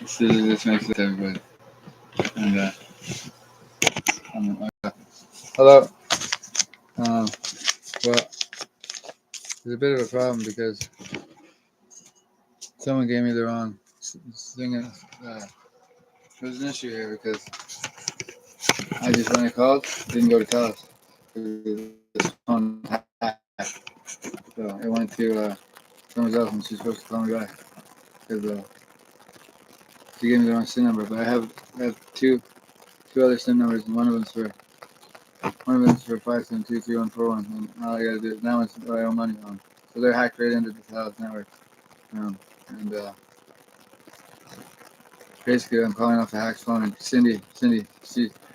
This makes it everybody. And hello. Um, well, there's a bit of a problem because someone gave me the wrong thing. There's an issue here because I just when I called, didn't go to Telus. This phone hacked. So it went to someone else, and she's supposed to call me back because she gave me the wrong SIM number. But I have two other SIM numbers, and one of them's for 5723141, and all I gotta do is now it's I owe money on. So they're hacked right into the Telus network. And basically, I'm calling off the hack's phone. And Cindy,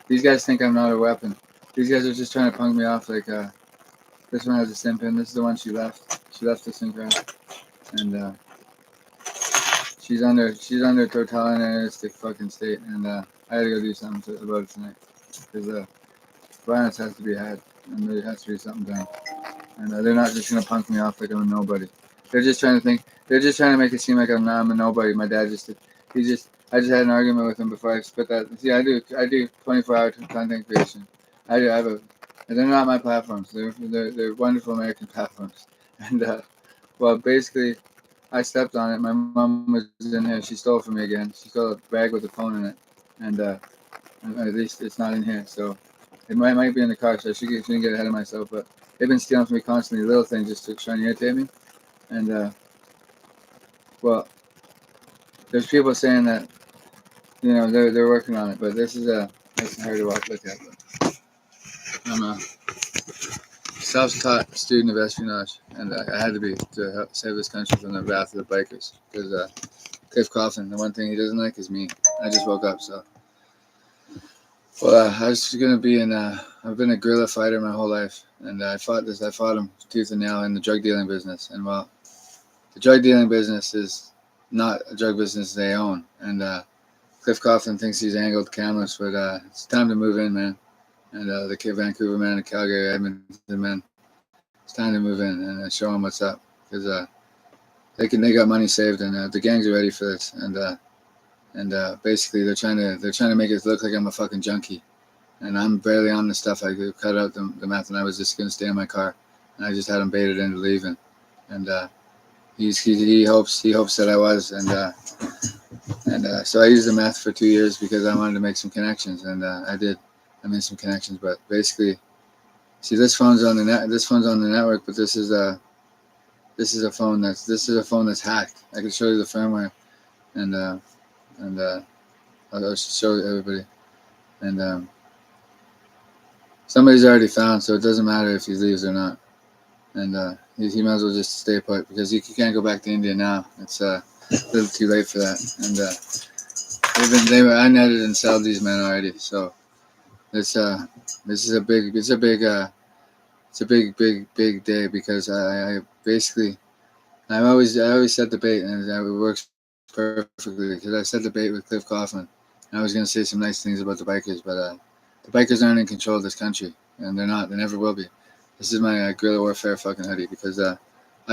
these guys think I'm not a weapon. These guys are just trying to punk me off. Like this one has a SIM pin. This is the one she left. She left the SIM card, and she's under totalitarianistic fucking state. And I gotta go do something about it tonight because violence has to be had, and there has to be something done. And they're not just gonna punk me off like I'm a nobody. They're just trying to think. They're just trying to make it seem like I'm a nobody. My dad I just had an argument with him before I split that. See, I do 24-hour content creation. I have a. And they're not my platforms. They're wonderful American platforms. And well, basically, I stepped on it. My mom was in here. She stole from me again. She stole a bag with a phone in it, and at least it's not in here. So it might be in the car. So I shouldn't get ahead of myself. But they've been stealing from me constantly, little things just to try and irritate me. And well, there's people saying that they're working on it, but this is hard to look at. But I'm a self-taught student of espionage, and I had to be to help save this country from the wrath of the bikers. Because Cliff Coughlin, the one thing he doesn't like is me. I just woke up, so. Well, I was gonna be I've been a guerrilla fighter my whole life, and I fought him tooth and nail in the drug dealing business. And well, the drug dealing business is not a drug business they own, and Cliff Coughlin thinks he's angled cameras, but it's time to move in, man. And the Vancouver man, the Calgary, Edmonton man, it's time to move in and show them what's up, because they got money saved, and the gangs are ready for this, and basically they're trying to make it look like I'm a fucking junkie, and I'm barely on the stuff. I cut out the meth, and I was just gonna stay in my car, and I just had him baited into leaving, and he hopes that I was, and so I used the meth for 2 years because I wanted to make some connections, and I did. I made some connections, but basically, see, this phone's on the network, but this is a phone that's hacked. I can show you the firmware, and I'll show everybody, and somebody's already found, so it doesn't matter if he leaves or not, and he might as well just stay put because he can't go back to India now. It's a little too late for that, and they were netted and sold these men already. So this is a big day because I basically I always set the bait, and it works perfectly because I set the bait with Cliff Coughlin. And I was gonna say some nice things about the bikers, but the bikers aren't in control of this country, and they're not. They never will be. This is my guerrilla warfare fucking hoodie because I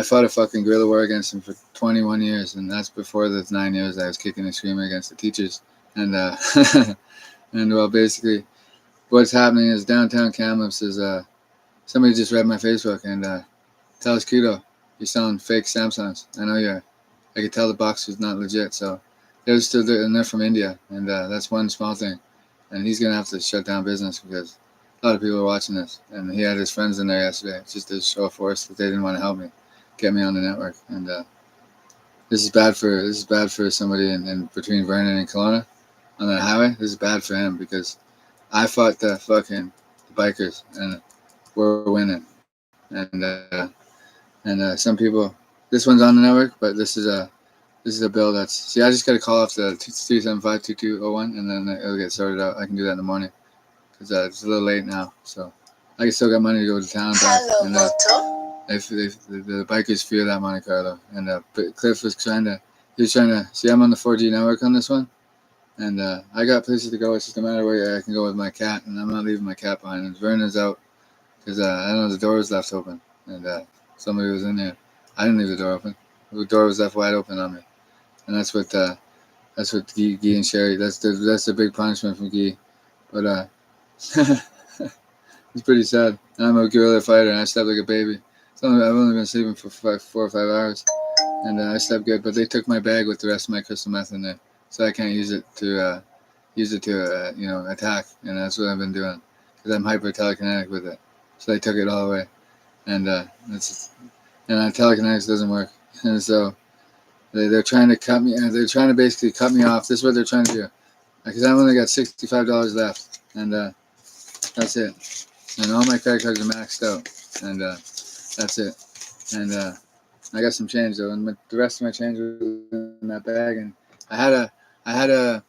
fought a fucking guerrilla war against him for 21 years, and that's before the 9 years I was kicking and screaming against the teachers. And and well, basically, what's happening is downtown Kamloops is somebody just read my Facebook and tell us Kudo, you're selling fake Samsungs. I know you are. I could tell the box was not legit, so they're still there, and they're from India, and that's one small thing. And he's gonna have to shut down business because a lot of people are watching this, and he had his friends in there yesterday just to show force that they didn't want to help me, get me on the network, and this is bad for somebody in between Vernon and Kelowna on that highway. This is bad for him because I fought the fucking bikers, and we're winning, and some people. This one's on the network, but this is a bill that's. See, I just got to call off the 375-2201, and then it'll get sorted out. I can do that in the morning because it's a little late now, so I still got money to go to town back. And the bikers fear that Monte Carlo, and Cliff was trying to. He was trying to see. I'm on the 4G network on this one, and I got places to go. It's just a matter of where I can go with my cat, and I'm not leaving my cat behind. And Vernon's out because I don't know the door was left open, and somebody was in there. I didn't leave the door open. The door was left wide open on me, and that's what That's what Guy and Sherry. That's the big punishment from Guy. But it's pretty sad. And I'm a guerrilla fighter, and I slept like a baby. I've only been sleeping for 4 or 5 hours, and I slept good. But they took my bag with the rest of my crystal meth in there, so I can't use it to attack. And that's what I've been doing because I'm hyper telekinetic with it. So they took it all away, and telekinetics doesn't work, and so they're trying to cut me. They're trying to basically cut me off. This is what they're trying to do, because I've only got $65 left, and that's it. And all my credit cards are maxed out, and that's it. And I got some change though, and the rest of my change was in that bag. And I had a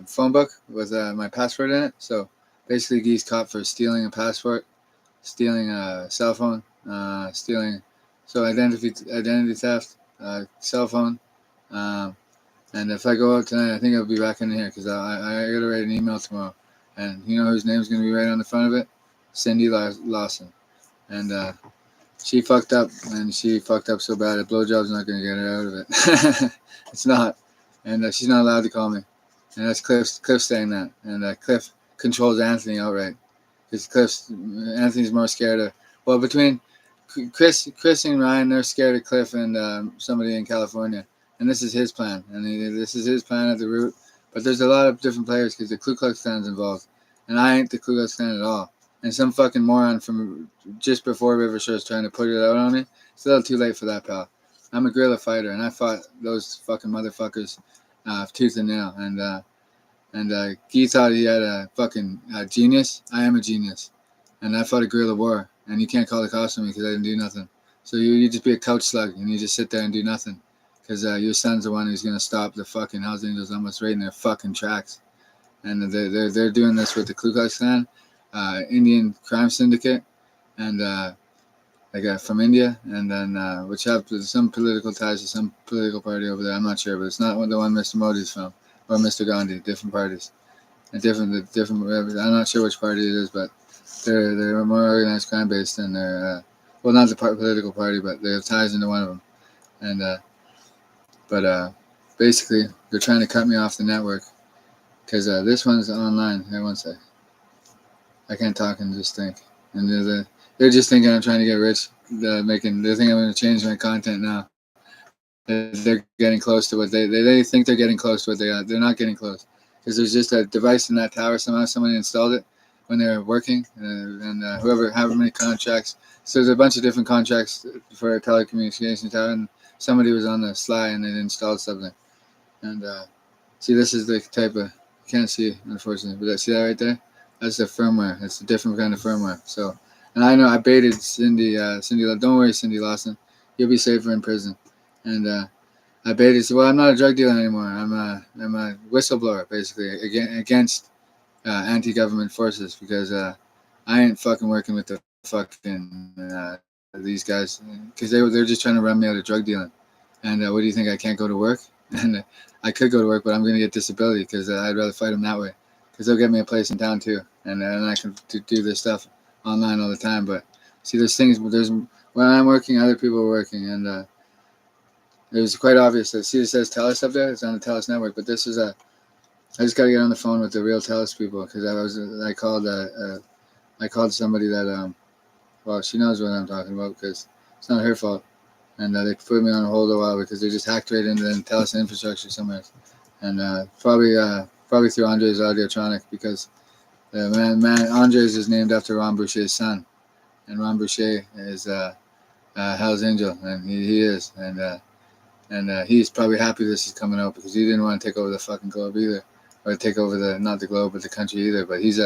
phone book with my passport in it. So basically, Guy's caught for stealing a passport, stealing a cell phone, stealing identity theft, cell phone. And if I go out tonight, I think I'll be back in here because I got to write an email tomorrow. And you know whose name's going to be right on the front of it? Cindy Lawson. And she fucked up, and she fucked up so bad, a blowjob's not going to get her out of it. It's not. And she's not allowed to call me. And that's Cliff saying that. And Cliff controls Anthony outright. Because Anthony's more scared of, well, between Chris and Ryan, they're scared of Cliff and somebody in California. And this is his plan. And this is his plan at the root. But there's a lot of different players because the Ku Klux Klan's involved. And I ain't the Ku Klux Klan at all. And some fucking moron from just before River Shore is trying to put it out on me. It's a little too late for that, pal. I'm a guerrilla fighter, and I fought those fucking motherfuckers tooth and nail. And Guy thought he had a fucking genius. I am a genius. And I fought a guerrilla war. And you can't call the cops on me because I didn't do nothing. So you just be a couch slug, and you just sit there and do nothing. Because your son's the one who's going to stop the fucking Hells Angels almost right in their fucking tracks. And they're doing this with the Ku Klux Klan, Indian crime syndicate, and from India, and then which have some political ties to some political party over there. I'm not sure, but it's not the one Mr. Modi's from or Mr. Gandhi. Different parties, and different. I'm not sure which party it is, but they're more organized crime based than they're well, not the political party, but they have ties into one of them, and basically they're trying to cut me off the network because this one's online. Hey, one sec. I can't talk and just think. And they're just thinking I'm trying to get rich. They're thinking I'm going to change my content now. They're getting close to what they think they're getting close to what they are. They're not getting close because there's just a device in that tower. Somehow somebody installed it when they were working, and however many contracts. So there's a bunch of different contracts for a telecommunications tower, and somebody was on the sly and they installed something. And see, this is the type of, you can't see unfortunately, but see that right there? That's the firmware. It's a different kind of firmware. So, and I know I baited Cindy. Don't worry, Cindy Lawson. You'll be safer in prison. And I baited. Well, I'm not a drug dealer anymore. I'm a whistleblower, basically, against anti-government forces because I ain't fucking working with the fucking these guys because they're just trying to run me out of drug dealing. And what do you think? I can't go to work? And I could go to work, but I'm going to get disability because I'd rather fight them that way. Because they'll get me a place in town too, and I can do this stuff online all the time. But see, when I'm working, other people are working, and it was quite obvious that it says TELUS up there. It's on the TELUS network, but this is I just got to get on the phone with the real TELUS people because I called somebody that well, she knows what I'm talking about because it's not her fault, and they put me on hold a while because they just hacked right into the TELUS infrastructure somewhere, and probably through Andres Audiotronic because Andres is named after Ron Boucher's son, and Ron Boucher is Hell's Angel, and he is, and he's probably happy this is coming out because he didn't want to take over the fucking globe either, or take over not the globe but the country either. But he's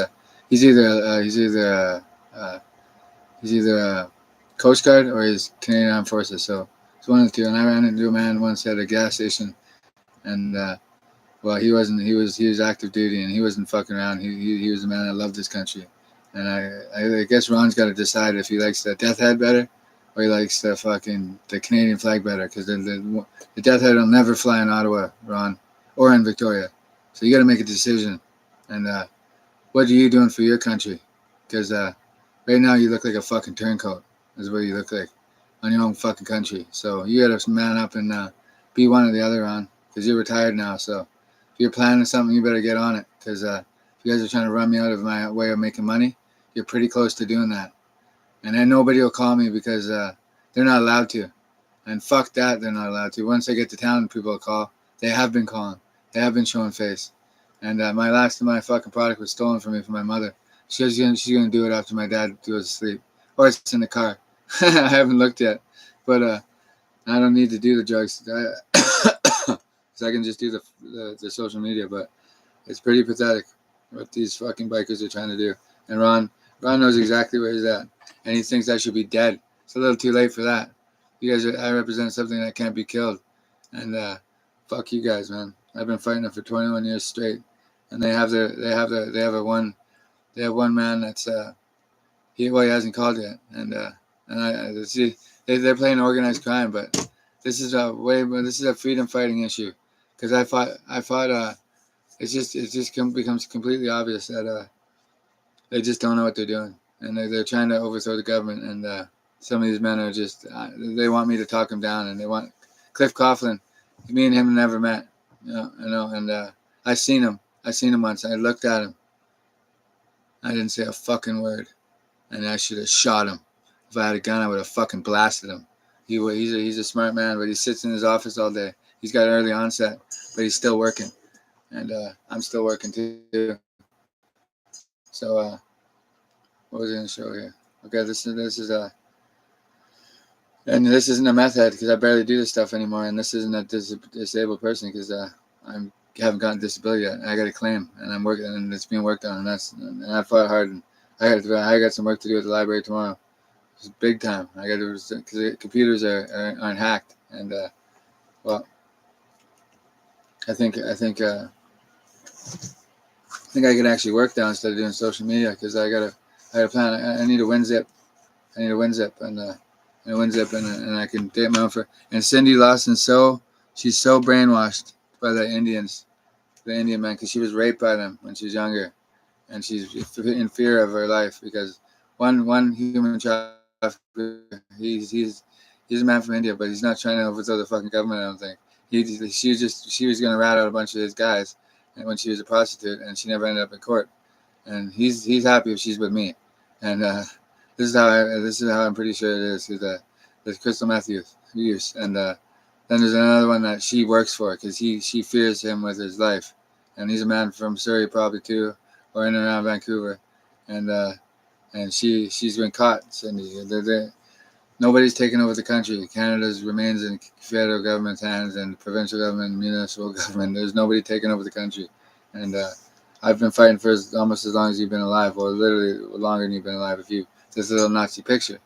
either a Coast Guard or he's Canadian Armed Forces, so it's one of the two. And I ran into a man once at a gas station, and well, he wasn't. He was active duty, and he wasn't fucking around. He was a man that loved this country, and I guess Ron's got to decide if he likes the Death Head better, or he likes the Canadian flag better, because the Death Head will never fly in Ottawa, Ron, or in Victoria. So you got to make a decision. And what are you doing for your country? Because right now you look like a fucking turncoat. Is what you look like on your own fucking country. So you got to man up and be one or the other, Ron. because you're retired now. So if you're planning something, you better get on it, because if you guys are trying to run me out of my way of making money, you're pretty close to doing that. And then nobody will call me because they're not allowed to. And fuck that, they're not allowed to. Once I get to town, people will call. They have been calling. They have been showing face. And my last of my fucking product was stolen from me from my mother. She's gonna do it after my dad goes to sleep, or it's in the car. I haven't looked yet, but I don't need to do the drugs. So I can just do the social media. But it's pretty pathetic what these fucking bikers are trying to do. And Ron knows exactly where he's at, and he thinks I should be dead. It's a little too late for that. You guys I represent something that can't be killed, and fuck you guys, man. I've been fighting it for 21 years straight, and they have one man that's he hasn't called yet, and I see they're playing organized crime, but this is a freedom fighting issue, because I fought it becomes completely obvious that they just don't know what they're doing, and they're trying to overthrow the government, and some of these men are just they want me to talk them down, and they want Cliff Coughlin. Me and him never met, and I seen him once. I looked at him. I didn't say a fucking word, and I should have shot him. If I had a gun, I would have fucking blasted him. He's a smart man, but he sits in his office all day. He's got early onset, but he's still working, and I'm still working too. So what was I gonna show here? Okay, this is and this isn't a meth head, because I barely do this stuff anymore, and this isn't a disabled person, because I haven't gotten disability yet. I got a claim, and I'm working, and it's being worked on, and I fought hard, and I got some work to do at the library tomorrow. It's big time. I got to, because the computers aren't hacked, and well, I think I can actually work now instead of doing social media, because I got a plan. I need a WinZip. And a WinZip, and I can date my own for. And Cindy Lawson, she's so brainwashed by the Indians, the Indian men, because she was raped by them when she was younger, and she's in fear of her life, because one human trafficker, he's a man from India, but he's not trying to overthrow the fucking government. I don't think she was gonna rat out a bunch of his guys, and when she was a prostitute, and she never ended up in court, and he's happy if she's with me, and this is how I'm pretty sure it is. There's crystal meth use, and then there's another one that she works for, because she fears him with his life, and he's a man from Surrey probably too, or in and around Vancouver, and she's been caught. Cindy, nobody's taken over the country. Canada remains in federal government's hands, and provincial government, and municipal government. There's nobody taking over the country, and I've been fighting for almost as long as you've been alive, or literally longer than you've been alive. If you this little Nazi picture,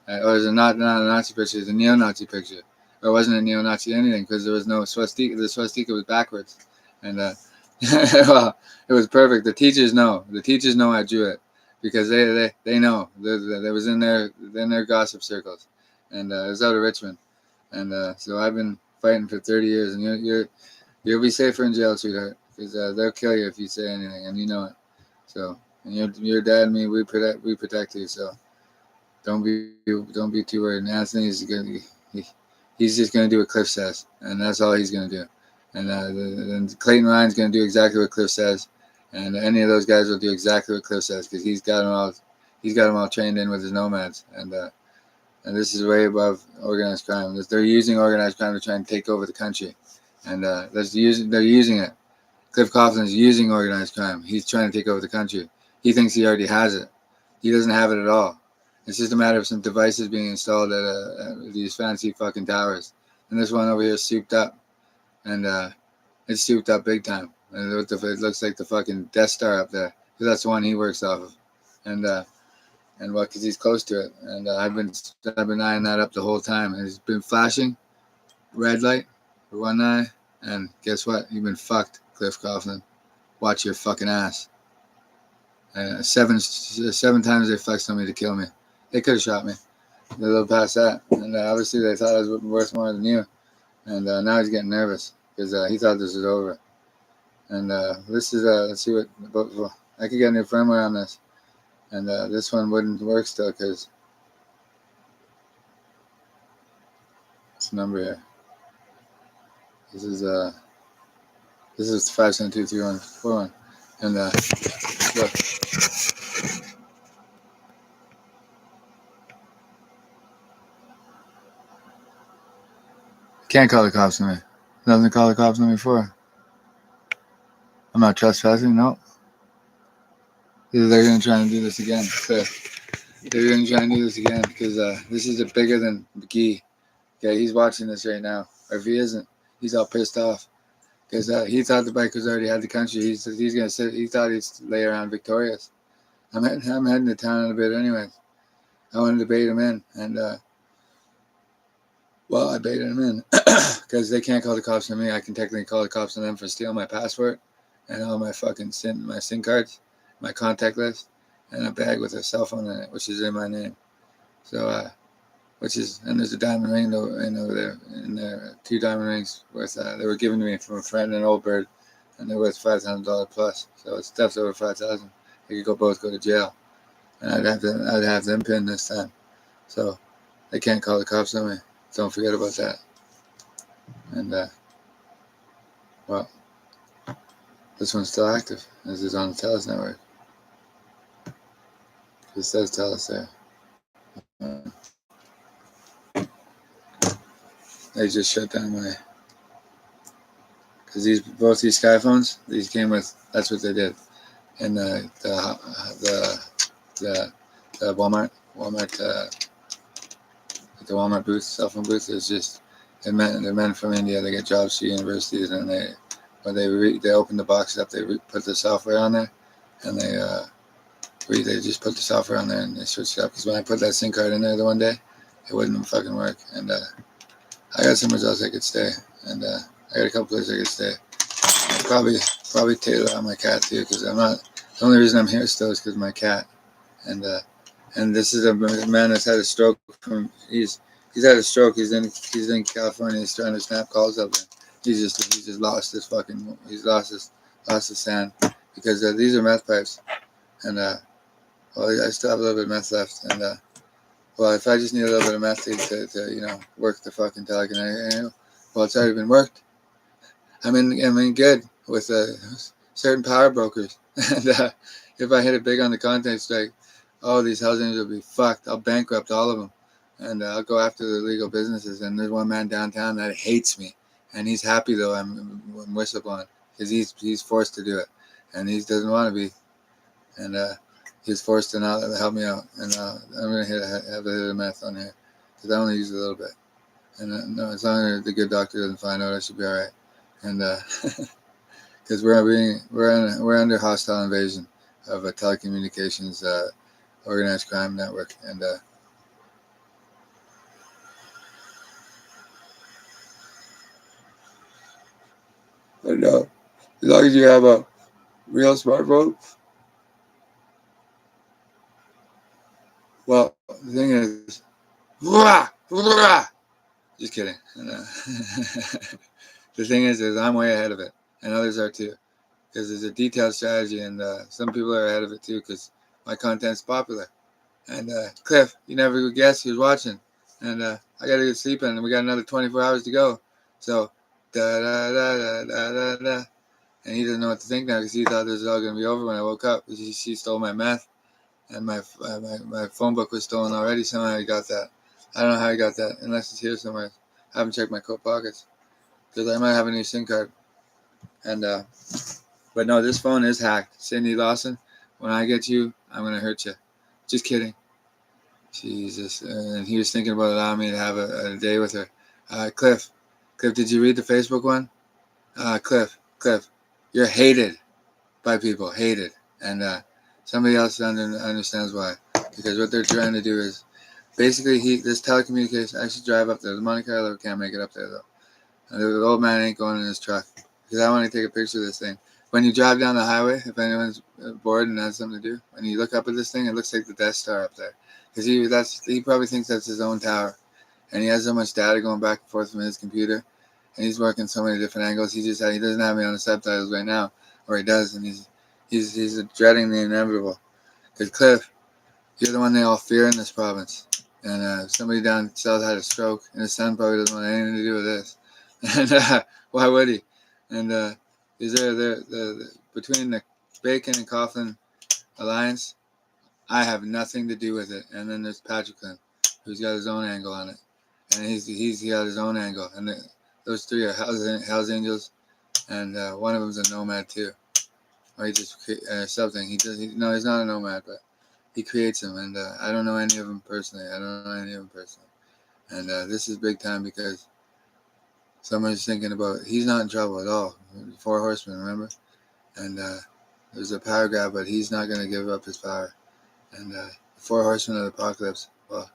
or is it not a Nazi picture? It's a neo-Nazi picture, or it wasn't a neo-Nazi anything, because there was no swastika. The swastika was backwards, and well, it was perfect. The teachers know I drew it, because they know that was in their gossip circles, and it was out of Richmond, and so I've been fighting for 30 years, and you'll be safer in jail, sweetheart, because they'll kill you if you say anything, and you know it. So, and your dad and me, we protect you. So don't be too worried. And Anthony's he's just gonna do what Cliff says, and that's all he's gonna do. And then Clayton Ryan's gonna do exactly what Cliff says, and any of those guys will do exactly what Cliff says, because he's got them all trained in with his nomads, and this is way above organized crime. They're using organized crime to try and take over the country, and they're using it. Cliff Coughlin's using organized crime. He's trying to take over the country. He thinks he already has it. He doesn't have it at all. It's just a matter of some devices being installed at these fancy fucking towers. And this one over here is souped up. And it's souped up big time. And it looks like the fucking Death Star up there. Because that's the one he works off of. And because he's close to it. And I've been eyeing that up the whole time. And it's been flashing red light for one eye. And guess what? You've been fucked, Cliff Coughlin. Watch your fucking ass. 7 times they flexed on me to kill me. They could have shot me. They're a little past that. And obviously they thought I was worth more than you. And now he's getting nervous, because he thought this was over. And this is, let's see what, I could get new firmware on this. And this one wouldn't work still, because this number here. This is This is 5723141. And look, can't call the cops on me. Nothing to call the cops on me for. I'm not trespassing. No. They're gonna try and do this again. They're gonna try and do this again because this is bigger than McGee. Okay, he's watching this right now. Or if he isn't, he's all pissed off because he thought the bikers already had the country. He's gonna sit. He thought he'd lay around victorious. I'm heading to town in a bit anyways. I wanted to bait him in, and well, I baited him in because they can't call the cops on me. I can technically call the cops on them for stealing my passport and all my fucking SIM cards, my contact list, and a bag with a cell phone in it, which is in my name. So, and there's a diamond ring over there, and there 2 diamond rings worth. They were given to me from a friend in Old Bird, and they're worth $5,000 plus. So it's stuff's over 5,000. They could both go to jail, and I'd have them pinned this time. So they can't call the cops on me. Don't forget about that. And well, this one's still active. This is on the TELUS network. It says TELUS there. They just shut down my, because both these Sky phones, these came with. That's what they did. And the Walmart the Walmart booth, cell phone booth, is just they're men from India. They get jobs to universities, and they open the box up. They put the software on there, and they just put the software on there and they switched it up. Because when I put that SIM card in there the one day, it wouldn't fucking work. And I got somewhere else I could stay, and I got a couple places I could stay. Probably tailor out my cat too, because I'm not. The only reason I'm here still is because of my cat, and this is a man that's had a stroke. He's had a stroke. He's in California. He's trying to snap calls up there. He's just lost his fucking. He's lost his sand because these are meth pipes, and well, I still have a little bit of meth left, and well, if I just need a little bit of meth to work the fucking tele, well, it's already been worked. I'm in good with certain power brokers, and if I hit it big on the content strike, these housings will be fucked. I'll bankrupt all of them, and I'll go after the illegal businesses. And there's one man downtown that hates me, and he's happy though I'm whistleblowing because he's forced to do it, and he doesn't want to be, and he's forced to not help me out. And I'm gonna have a hit of meth on here because I only use a little bit, and no, as long as the good doctor doesn't find out, I should be all right. And because we're under hostile invasion of a telecommunications organized crime network, and as long as you have a real smartphone, well, the thing is, just kidding. And, the thing is I'm way ahead of it, and others are too, because there's a detailed strategy, and some people are ahead of it too, because my content's popular. And Cliff, you never would guess who's watching. And I got to get sleeping, and we got another 24 hours to go. So, da da da da da da da. And he doesn't know what to think now because he thought this was all going to be over when I woke up. She stole my meth, and my phone book was stolen already. Somehow he got that. I don't know how he got that, unless it's here somewhere. I haven't checked my coat pockets because I might have a new SIM card. And but no, this phone is hacked. Cindy Lawson, when I get you, I'm going to hurt you. Just kidding. Jesus. And he was thinking about allowing me to have a day with her. Cliff, did you read the Facebook one? Cliff, you're hated by people, hated. And somebody else understands why. Because what they're trying to do is, basically, this telecommunications, I should drive up there. The Monte Carlo can't make it up there, though. And the old man ain't going in his truck. Because I want to take a picture of this thing. When you drive down the highway, if anyone's bored and has something to do, when you look up at this thing, it looks like the Death Star up there. Because he probably thinks that's his own tower. And he has so much data going back and forth from his computer. And he's working so many different angles. He doesn't have me on the subtitles right now. Or he does. And he's dreading the inevitable. Because Cliff, you're the one they all fear in this province. And somebody down south had a stroke. And his son probably doesn't want anything to do with this. And why would he? And These are between the Bacon and Coughlin alliance. I have nothing to do with it. And then there's Patrick Lynn, who's got his own angle on it, and he's got his own angle. And those three are Hell's Angels, and one of them's a nomad too, or he just something. No, he's not a nomad, but he creates them. And I don't know any of them personally. And this is big time because someone's thinking about. He's not in trouble at all. 4 Horsemen, remember? And there's a power grab, but he's not going to give up his power. And 4 Horsemen of the Apocalypse. Well,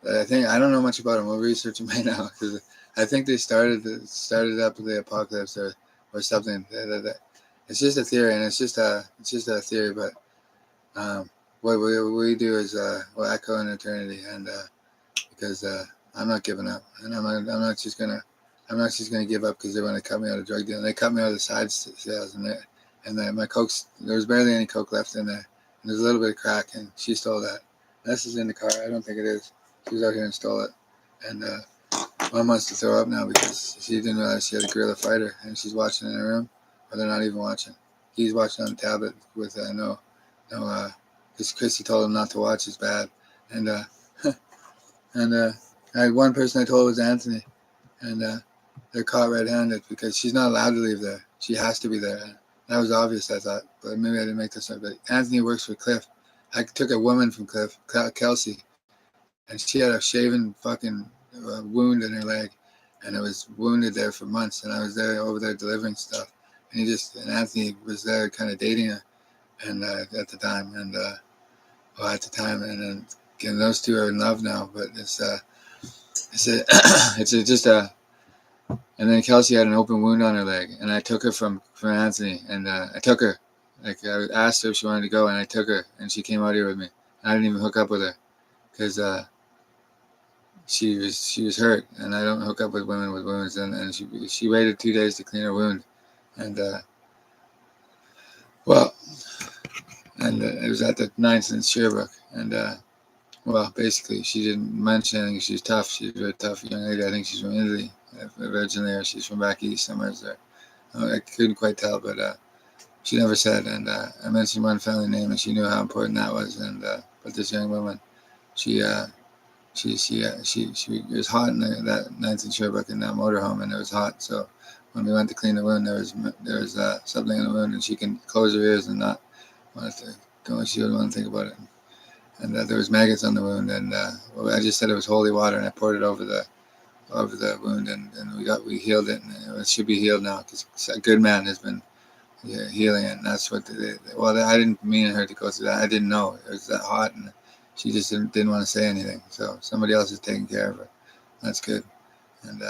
I don't know much about them. We'll research them right now because I think they started up with the Apocalypse or something. It's just a theory, and it's just a theory. But what we do is we'll echo in eternity, and because I'm not giving up, and I'm not just gonna give up because they want to cut me out of drug dealing. They cut me out of the side sales, and my coke's, there was barely any coke left in there. And there's a little bit of crack, and she stole that. This is in the car. I don't think it is. She was out here and stole it. And Mom wants to throw up now because she didn't realize she had a guerrilla fighter, and she's watching in her room, or they're not even watching. He's watching on the tablet with because Chrissy told him not to watch. It's bad. And I had one person I told was Anthony, and they're caught red-handed because she's not allowed to leave there. She has to be there. That was obvious, I thought, but maybe I didn't make this up. But Anthony works for Cliff. I took a woman from Cliff, Kelsey, and she had a shaven fucking wound in her leg, and it was wounded there for months. And I was over there delivering stuff, and Anthony was there, kind of dating her, and at the time, and then again, those two are in love now. But and then Kelsey had an open wound on her leg, and I took her from Anthony, and I took her. Like, I asked her if she wanted to go, and I took her, and she came out here with me. I didn't even hook up with her because she was hurt, and I don't hook up with women with wounds. And she waited 2 days to clean her wound, and it was at the 9th in Sherbrooke, and basically she didn't mention anything. She's tough. She's a very tough young lady. I think she's from Italy originally, or she's from back east somewhere there. I couldn't quite tell, but she never said. And I mentioned one family name, and she knew how important that was. And but this young woman, she was hot in that 9th and Sherbrooke in that motorhome, and it was hot. So when we went to clean the wound, there was something in the wound, and she can close her ears and not want to go. She didn't want to think about it. And there was maggots on the wound, and I just said it was holy water, and I poured it over the wound, and we healed it, and it should be healed now because a good man has been healing it. And that's what I didn't mean her to go through that. I didn't know it was that hot, and she just didn't want to say anything. So somebody else is taking care of her. That's good. And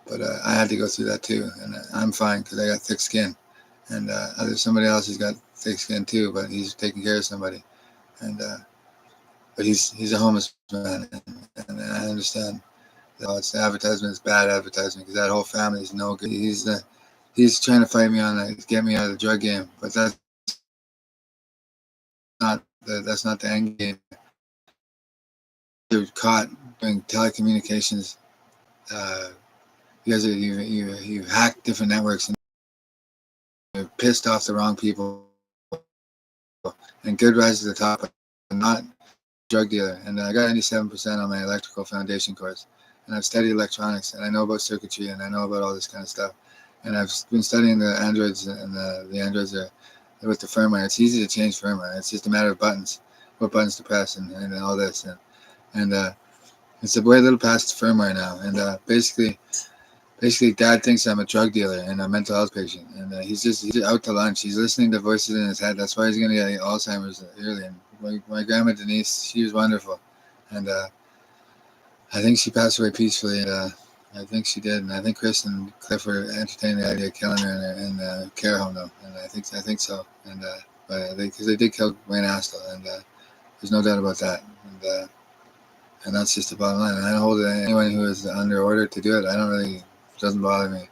but I had to go through that too, and I'm fine because I got thick skin, and somebody else has got thick skin too, but he's taking care of somebody, and but he's a homeless man, and I understand. It's the advertisement is bad advertisement because that whole family is no good. He's trying to fight me on get me out of the drug game, but that's not the end game. You're caught doing telecommunications. You hacked different networks and you're pissed off the wrong people. And good rise to the top, I'm not a drug dealer. And I got 97% on my electrical foundation course. And I've studied electronics, and I know about circuitry, and I know about all this kind of stuff. And I've been studying the Androids, and the Androids are with the firmware. It's easy to change firmware. It's just a matter of buttons, what buttons to press, and all this. And it's a way little past firmware now. And basically, Dad thinks I'm a drug dealer and a mental health patient. And he's out to lunch. He's listening to voices in his head. That's why he's going to get Alzheimer's early. And my grandma Denise, she was wonderful. And I think she passed away peacefully, and I think she did. And I think Chris and Cliff were entertaining the idea of killing her in a care home, though. And I think so. And because they did kill Wayne Astle, and there's no doubt about that. And that's just the bottom line. And I don't hold anyone who is under order to do it. It doesn't bother me,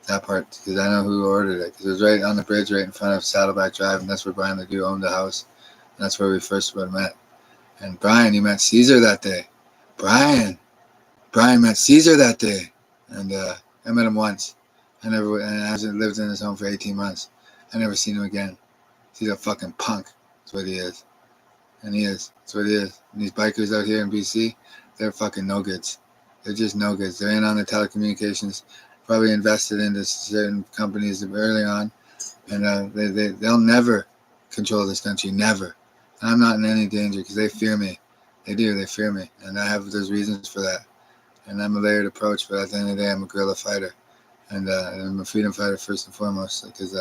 that part, because I know who ordered it. Because it was right on the bridge, right in front of Saddleback Drive, and that's where Brian Ledoux owned the house. And that's where we first met. And Brian, you met Caesar that day. Brian met Caesar that day, and I met him once, And I haven't lived in his home for 18 months. I never seen him again. He's a fucking punk. That's what he is. And he is. That's what he is. And these bikers out here in BC, they're fucking no-goods. They're just no-goods. They're in on the telecommunications, probably invested into certain companies early on, and they'll never control this country, never. And I'm not in any danger because they fear me. They do. They fear me, and there's reasons for that. And I'm a layered approach, but at the end of the day, I'm a guerrilla fighter, and I'm a freedom fighter first and foremost. Because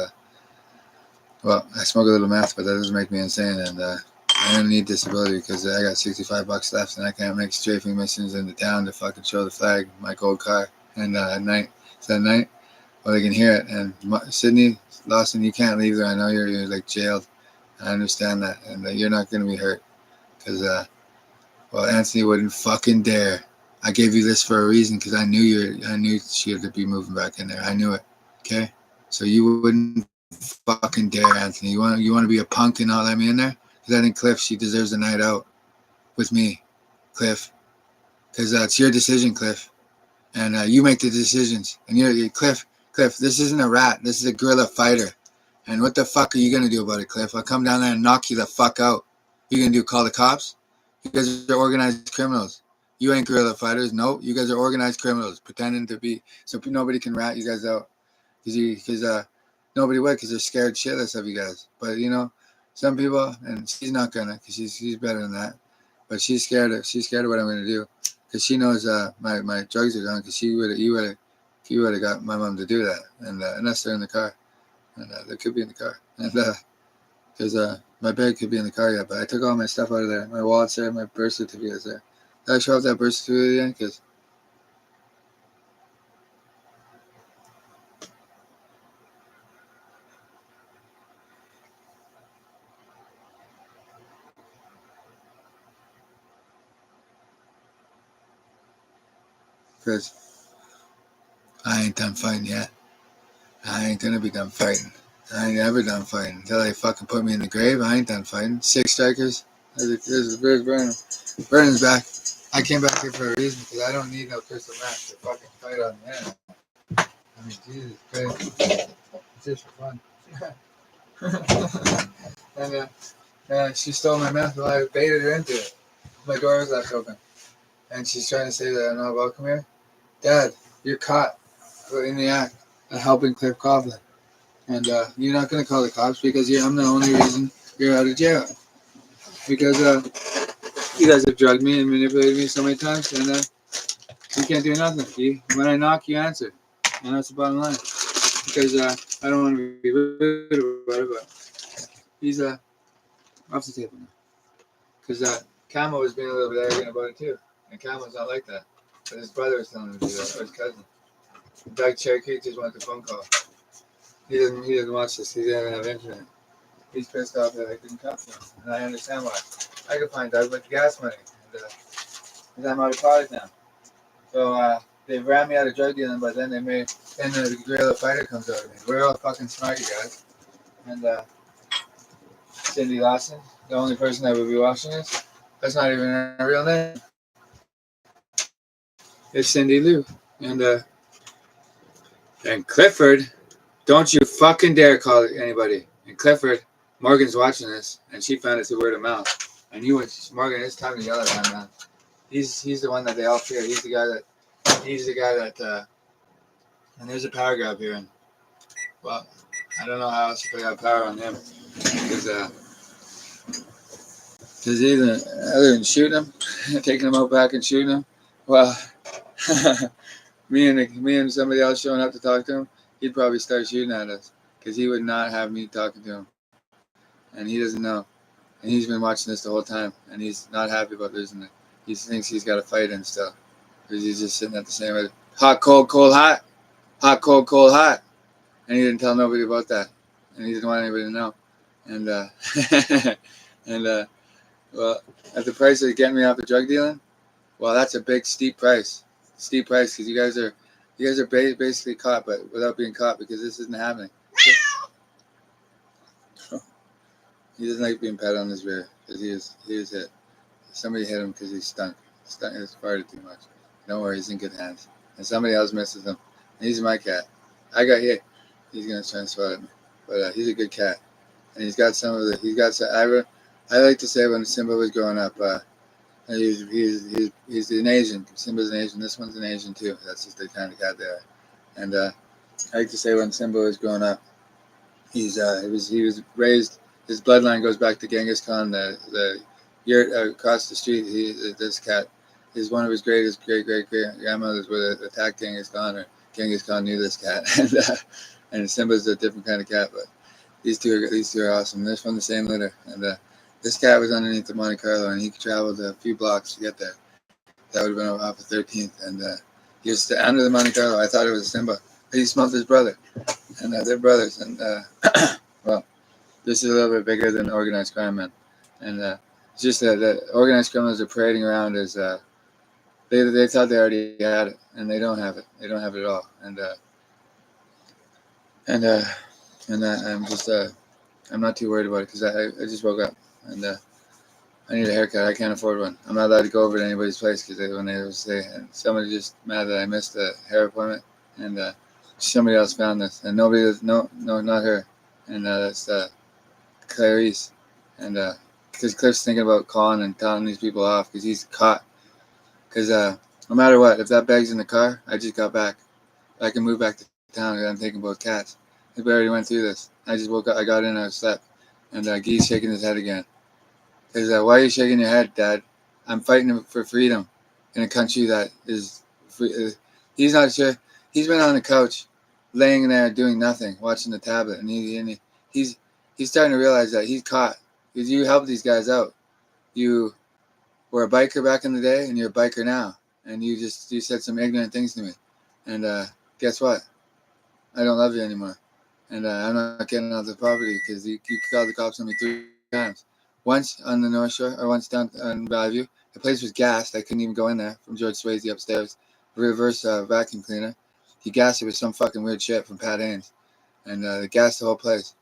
well, I smoke a little meth, but that doesn't make me insane, and I don't need disability because I got $65 left, and I can't make strafing missions into town to fucking show the flag, my gold car, and at night. So at night, well, they can hear it. And Sydney, Lawson, you can't leave there. I know you're like jailed. I understand that, and you're not going to be hurt because, well, Anthony wouldn't fucking dare. I gave you this for a reason because I knew she had to be moving back in there. I knew it. Okay, so you wouldn't fucking dare, Anthony. You want to be a punk and not let me in there? Because I think Cliff, she deserves a night out with me, Cliff. Because it's your decision, Cliff, and you make the decisions. And you're Cliff. Cliff, this isn't a rat. This is a guerrilla fighter. And what the fuck are you gonna do about it, Cliff? I'll come down there and knock you the fuck out. You gonna do? Call the cops? You guys are organized criminals. You ain't guerrilla fighters. No, you guys are organized criminals, pretending to be so nobody can rat you guys out. Because nobody would, because they're scared shitless of you guys. But some people, and she's not gonna, because she's better than that. But she's scared of what I'm gonna do, because she knows my drugs are gone. Because you would have got my mom to do that, and unless they're in the car, and they could be in the car, and because my bag could be in the car yet. But I took all my stuff out of there. My wallet's there. My birth certificate's there. Did I show off that birth certificate again? Because I ain't done fighting yet. I ain't gonna be done fighting. I ain't ever done fighting until they fucking put me in the grave. I ain't done fighting. 6 strikers. There's Vernon. Vernon's back. I came back here for a reason because I don't need no crystal match to fucking fight on the internet. I mean, Jesus Christ. It's just for fun. and she stole my meth while I baited her into it. My door was left open. And she's trying to say that I'm not welcome here. Dad, you're caught in the act of helping Cliff Coughlin. And you're not going to call the cops because I'm the only reason you're out of jail. Because you guys have drugged me and manipulated me so many times, and you can't do nothing. When I knock, you answer. And that's the bottom line. Because I don't want to be rude about it, but he's off the table now. Because Camo was being a little bit arrogant about it too. And Camo's not like that. But his brother was telling him to do that, or his cousin. Doug Cherokee just wanted the phone call. He doesn't watch this. He doesn't have internet. He's pissed off that I couldn't come to him, and I understand why. I could find Doug with the gas money, and I'm out of product now. So they ran me out of drug dealing, but then the guerrilla fighter comes out of me. We're all fucking smart, you guys. And Cindy Lawson, the only person that would be watching this, that's not even her real name. It's Cindy Lou. And Clifford, don't you fucking dare call anybody. And Clifford, Morgan's watching this, and she found it through word of mouth. And Morgan, it's time to yell at him, man. He's the one that they all fear. He's the guy that, and there's a power grab here. And, well, I don't know how else to put out power on him. Because other than shooting him, taking him out back and shooting him, well, me and somebody else showing up to talk to him, he'd probably start shooting at us because he would not have me talking to him, and he doesn't know, and he's been watching this the whole time, and he's not happy about losing it. He thinks he's got a fight in still because he's just sitting at the same way, hot, cold, cold, hot, hot, cold, cold, hot, and he didn't tell nobody about that, and he didn't want anybody to know, and well, at the price of getting me off of drug dealing, well, that's a big steep price because you guys are basically caught, but without being caught because this isn't happening. He doesn't like being patted on his rear because he was hit. Somebody hit him because he stunk. He farted too much. Don't worry, he's in good hands. And somebody else misses him. And he's my cat. I got hit. He's gonna try and swat at me, but he's a good cat, and he's got some of the. He's got some. I like to say when Simba was growing up, he's an Asian. Simba's an Asian. This one's an Asian too. That's just the kind of cat they are. And I like to say when Simba was growing up, he was raised. His bloodline goes back to Genghis Khan. The year across the street, this cat is one of his great grandmothers would attack Genghis Khan, or Genghis Khan knew this cat, and Simba's a different kind of cat, but these two are awesome. They're from the same litter, and this cat was underneath the Monte Carlo, and he traveled a few blocks to get there. That would have been off of 13th, and he was under the Monte Carlo. I thought it was Simba, but he smelled his brother, and they're brothers, and well, this is a little bit bigger than organized crime, man, and it's just that organized criminals are parading around as they thought they already had it, and they don't have it. They don't have it at all, and I'm not too worried about it because I just woke up, and I need a haircut. I can't afford one. I'm not allowed to go over to anybody's place because when they say, and somebody just mad that I missed a hair appointment, and somebody else found this, and nobody, no, not her, and that's Clarice, and because Cliff's thinking about calling and telling these people off because he's caught. Because no matter what, if that bag's in the car, I just got back. I can move back to town because I'm thinking about cats. We already went through this. I just woke up. I got in. I slept, and Guy's shaking his head again. Because why are you shaking your head, Dad? I'm fighting for freedom in a country that is free. He's not sure. He's been on the couch, laying there doing nothing, watching the tablet, and he's starting to realize that he's caught. Because you helped these guys out. You were a biker back in the day, and you're a biker now, and you said some ignorant things to me, and guess what? I don't love you anymore, and I'm not getting off the property because you called the cops on me 3 times. Once on the North Shore, or once down on Valley. The place was gassed. I couldn't even go in there from George Swayze upstairs. Reverse vacuum cleaner. He gassed it with some fucking weird shit from Pat Haynes, and they gassed the whole place.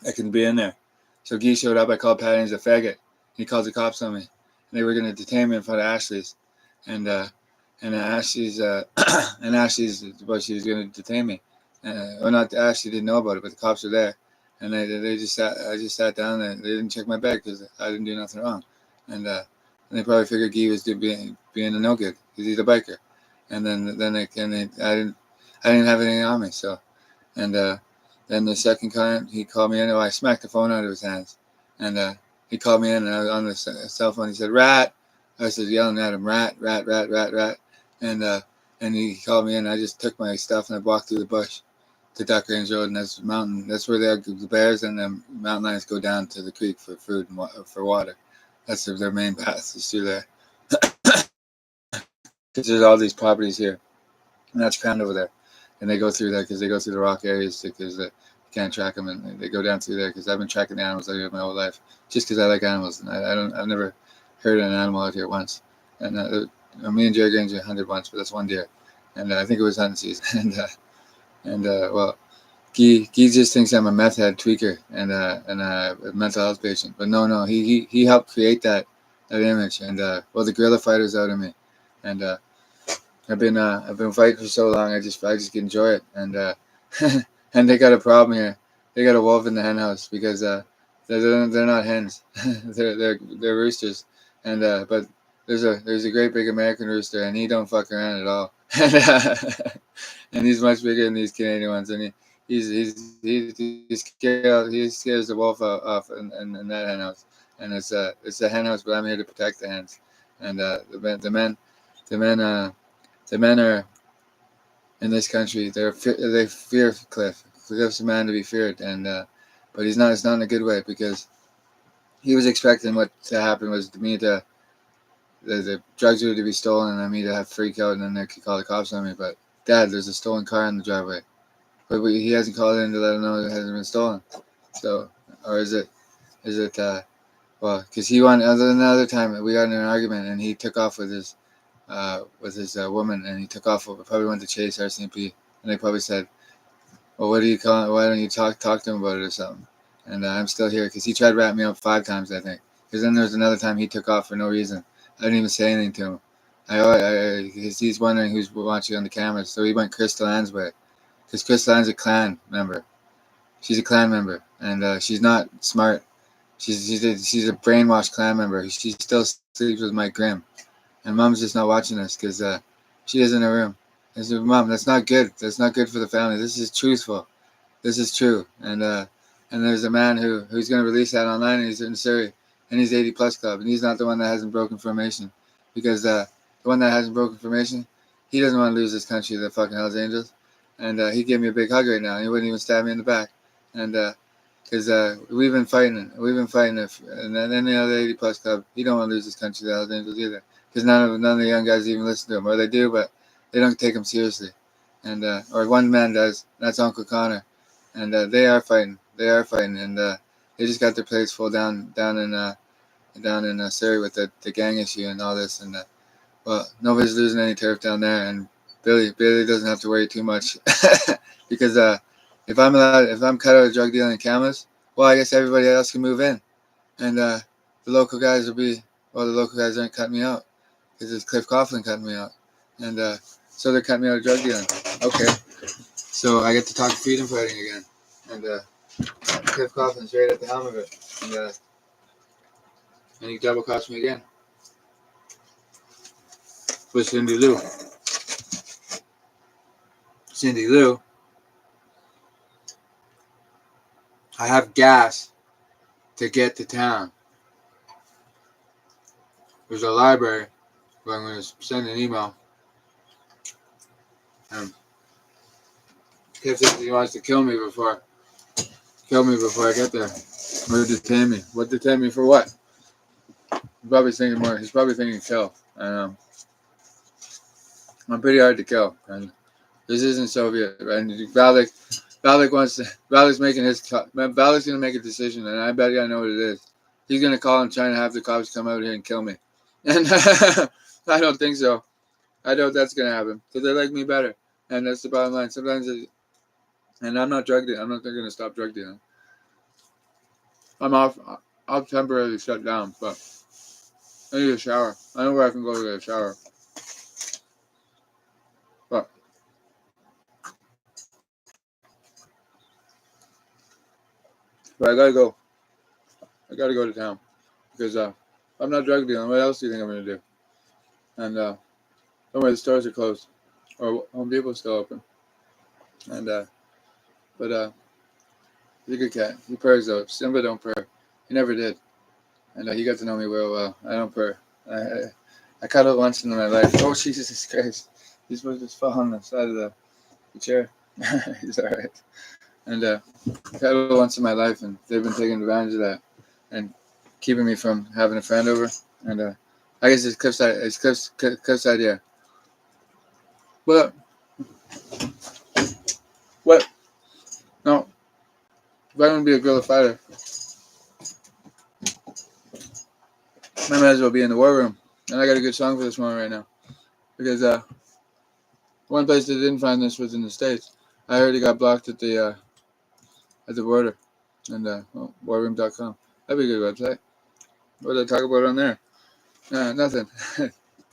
I couldn't be in there. So Guy showed up. I called Pat Haynes a faggot. He called the cops on me. And they were going to detain me in front of Ashley's. And Ashley's, well, she was going to detain me. Well, not Ashley didn't know about it, but the cops were there. And I just sat down and they didn't check my bag because I didn't do nothing wrong. And they probably figured Guy was being a no good because he's a biker. And then I didn't have anything on me. So, and then the second client, he called me in. I smacked the phone out of his hands. And he called me in, and I was on the cell phone. He said, "Rat." I said, yelling at him, "Rat, rat, rat, rat, rat." And he called me in. I just took my stuff and I walked through the bush to Duck Range Road, and that's mountain. That's where the bears and the mountain lions go down to the creek for food and for water. That's their main path is through there. Because there's all these properties here, and that's crammed over there. And they go through there because they go through the rock areas because you can't track them, and they go down through there because I've been tracking the animals out here my whole life just because I like animals, and I've never heard an animal out here once. And me and Jerry Granger hunted once, but that's one deer, and I think it was hunting season. Well, Guy just thinks I'm a meth head tweaker and a mental health patient, but no, he helped create that image, and well, the guerrilla fighter's out of me, and I've been fighting for so long. I just enjoy it, and and they got a problem here. They got a wolf in the hen house because they're not hens. they're roosters, and but there's a great big American rooster, and he don't fuck around at all, and he's much bigger than these Canadian ones, and he scares the wolf off in that hen house, and it's a hen house, but I'm here to protect the hens, and the men are in this country. They fear Cliff. Cliff's a man to be feared, and but he's not. It's not in a good way because he was expecting what to happen was the drugs were to be stolen and me to have freak out and then they could call the cops on me. But Dad, there's a stolen car in the driveway, but he hasn't called in to let him know it hasn't been stolen. So, or is it? Well, because he wanted. Other than the other time, we got in an argument and he took off with his woman, and he took off. Probably went to chase RCMP, and they probably said, "Well, what do you call it? Why don't you talk to him about it or something?" And I'm still here because he tried to wrap me up 5 times, I think. Because then there was another time he took off for no reason. I didn't even say anything to him. He's wondering who's watching on the cameras, so he went Crystal Ann's way, because Chris Lyne's a clan member. She's a clan member, and she's not smart. She's a brainwashed clan member. She still sleeps with Mike Grimm, and Mom's just not watching this because she is in her room. I said, Mom, that's not good. That's not good for the family. This is truthful. This is true. And there's a man who's going to release that online. And he's in Surrey, and he's 80 plus club, and he's not the one that hasn't broken formation, because the one that hasn't broken formation, he doesn't want to lose this country to the fucking Hells Angels, and he gave me a big hug right now. He wouldn't even stab me in the back, and because we've been fighting, and then any other 80 plus club, he don't want to lose this country to the Hells Angels either, because none of the young guys even listen to him, or they do, but they don't take him seriously, and or one man does. That's Uncle Connor, and they are fighting. They are fighting, and they just got their plates full down in Surrey with the gang issue and all this, and well, nobody's losing any turf down there, and Billy doesn't have to worry too much because if I'm cut out of drug dealing in Kamloops, well, I guess everybody else can move in, and the local guys the local guys aren't cutting me out because it's Cliff Coughlin cutting me out, and so they're cutting me out of drug dealing. Okay, so I get to talk freedom fighting again, and Cliff Coughlin's right at the helm of it, and he double crossed me again with Cindy Lou. Cindy Lou, I have gas to get to town. There's a library where I'm going to send an email. Cliff says he wants to kill me before I get there. Or detain me. What detain me for what? He's probably thinking kill. I know. I'm pretty hard to kill. And this isn't Soviet. And Valak's making Valak's gonna make a decision, and I bet you I know what it is. He's gonna call and try to have the cops come out here and kill me. And I don't think so. I doubt that's gonna happen because they like me better, and that's the bottom line. And I'm not drug dealing. I'm not gonna stop drug dealing. I'll temporarily shut down, but I need a shower. I know where I can go to get a shower. But I gotta go. I gotta go to town because I'm not drug dealing. What else do you think I'm gonna do? And don't worry, the stores are closed, or Home Depot's still open. And but he's a good cat. He purrs though. Simba don't purr. He never did. And he got to know me real well. I don't purr. I cuddled once in my life. Oh Jesus Christ! He's supposed to just fall on the side of the chair. He's all right. And cuddled once in my life, and they've been taking advantage of that and keeping me from having a friend over. And I guess it's Cliff's idea. But what? No. If I want to be a guerrilla fighter, I might as well be in the war room. And I got a good song for this one right now. Because one place that didn't find this was in the States. I heard it got blocked at the border. And warroom.com. That'd be a good website. What did I talk about on there? Nothing.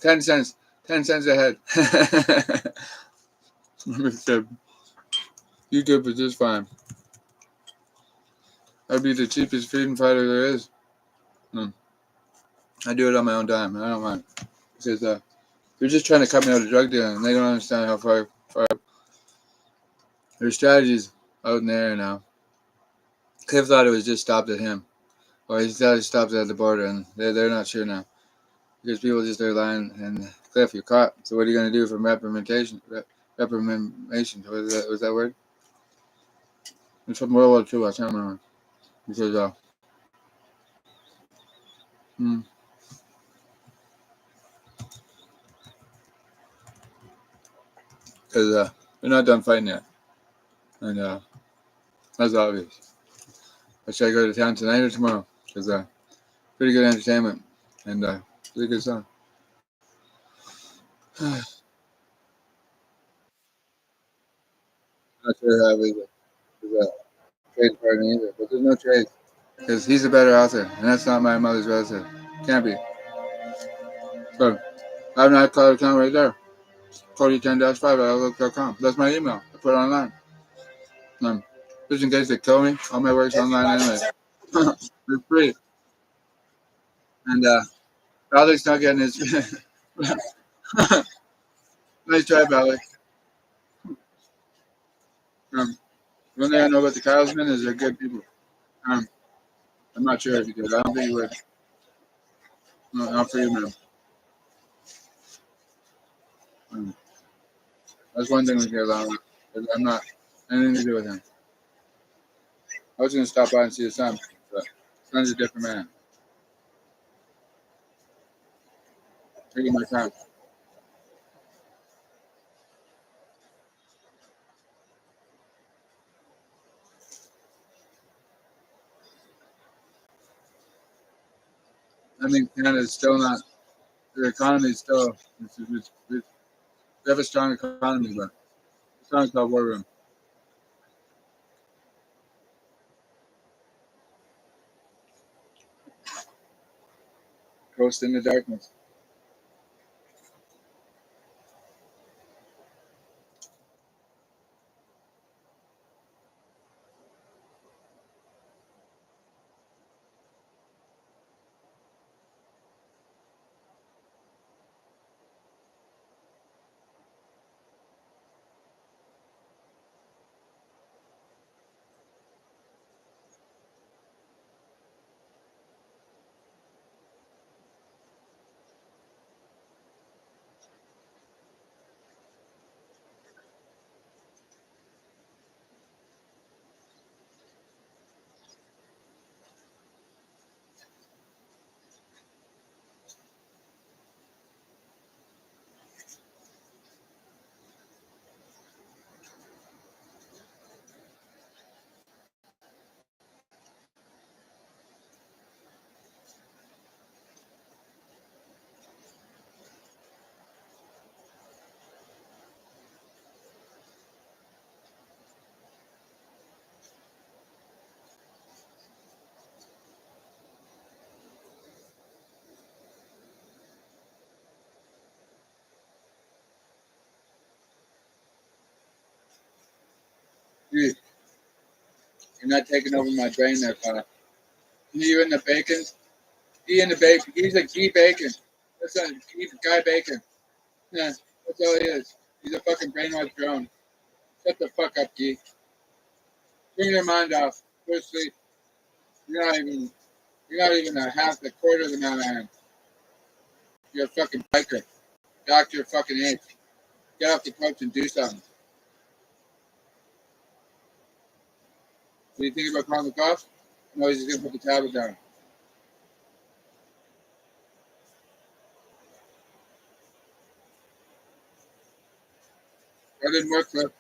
10 cents. 10 cents a head. YouTube is just fine. I'd be the cheapest freedom fighter there is. I do it on my own dime. I don't mind. Because they're just trying to cut me out of drug dealing. And they don't understand how far their strategies out in the air now. Cliff thought it was just stopped at him. Or he thought it stopped at the border. And they're not sure now. Because people just are lying. And Cliff, you're caught. So what are you going to do from reprimandation? Reprimandation. Was that word? It's from World War II. I can't remember. Because, they're not done fighting yet. And that's obvious. But should I go to town tonight or tomorrow? Because pretty good entertainment. And pretty good song. Not sure how we trade partner either. But there's no trade. Because he's a better author. And that's not my mother's relative. Can't be. So I have an iCloud account right there. 4010-5 at outlook.com. That's my email. I put it online. Just in case they kill me, all my work's online anyway. They're free. And Alex not getting his. Nice try, Alex. One thing I know about the Kyle'smen is they're good people. I'm not sure if you did. I don't think you would. No, not for you, man. That's one thing we get along with. I'm not anything to do with him. I was going to stop by and see his son, but son's a different man. Taking my time. I think Canada's still not, their economy is still, they have a strong economy, but it's not called war room. Coast in the darkness. Dude, you're not taking over my brain there, Kyle. You in the bacon? He in the bacon. He's a Guy Bacon. That's a Guy Bacon. Yeah, that's all he is. He's a fucking brainwashed drone. Shut the fuck up, Guy. Bring your mind off. Go to sleep. You're not even. You're not even a half, a quarter of the man I am. You're a fucking biker. Doctor your fucking age. Get off the couch and do something. What do you think about calling the cops? No, he's just gonna put the tablet down. That didn't work, Cliff.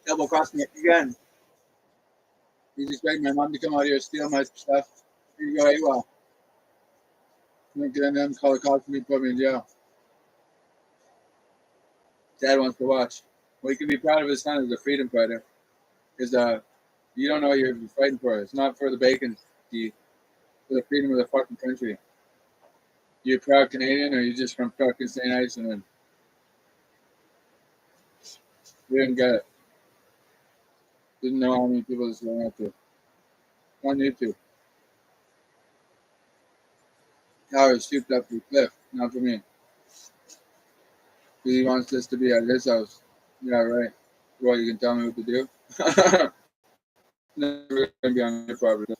Double crossed me again. He's expecting my mom to come out here and steal my stuff. Here you go, AWOL. I'm gonna get them, call the cops and put me in jail. Dad wants to watch. Well, he can be proud of his son as a freedom fighter. Because you don't know what you're fighting for. It's not for the bacon, it's for the freedom of the fucking country. You a proud Canadian or you just from fucking St. Iceland? We didn't get it. Didn't know how many people this is going out to. On YouTube. Howard stooped up to the cliff. Not for me. He wants this to be at his house. Yeah, right. Well, you can tell me what to do? Never going to be on your property.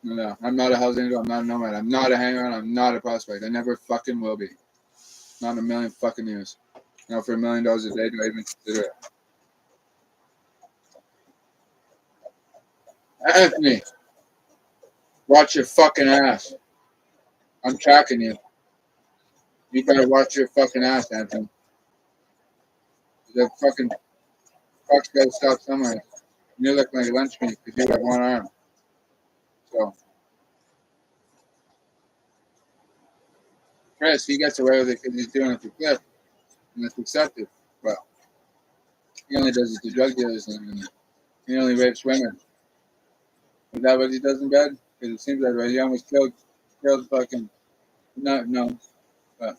No, I'm not a house angel. I'm not a nomad. I'm not a hanger. I'm not a prospect. I never fucking will be. Not in a million fucking years. Now, for $1 million a day, do I even consider it? Anthony, watch your fucking ass. I'm tracking you. You better watch your fucking ass, Anthony. The fucking fuck's gotta stop somewhere. You look like lunch meat because you have one arm. So, Chris, he gets away with it because he's doing it for Cliff, and it's accepted. Well, he only does it to drug dealers, and he only rapes women. Is that what he does in bed? Because it seems like right. He almost killed fucking. No. But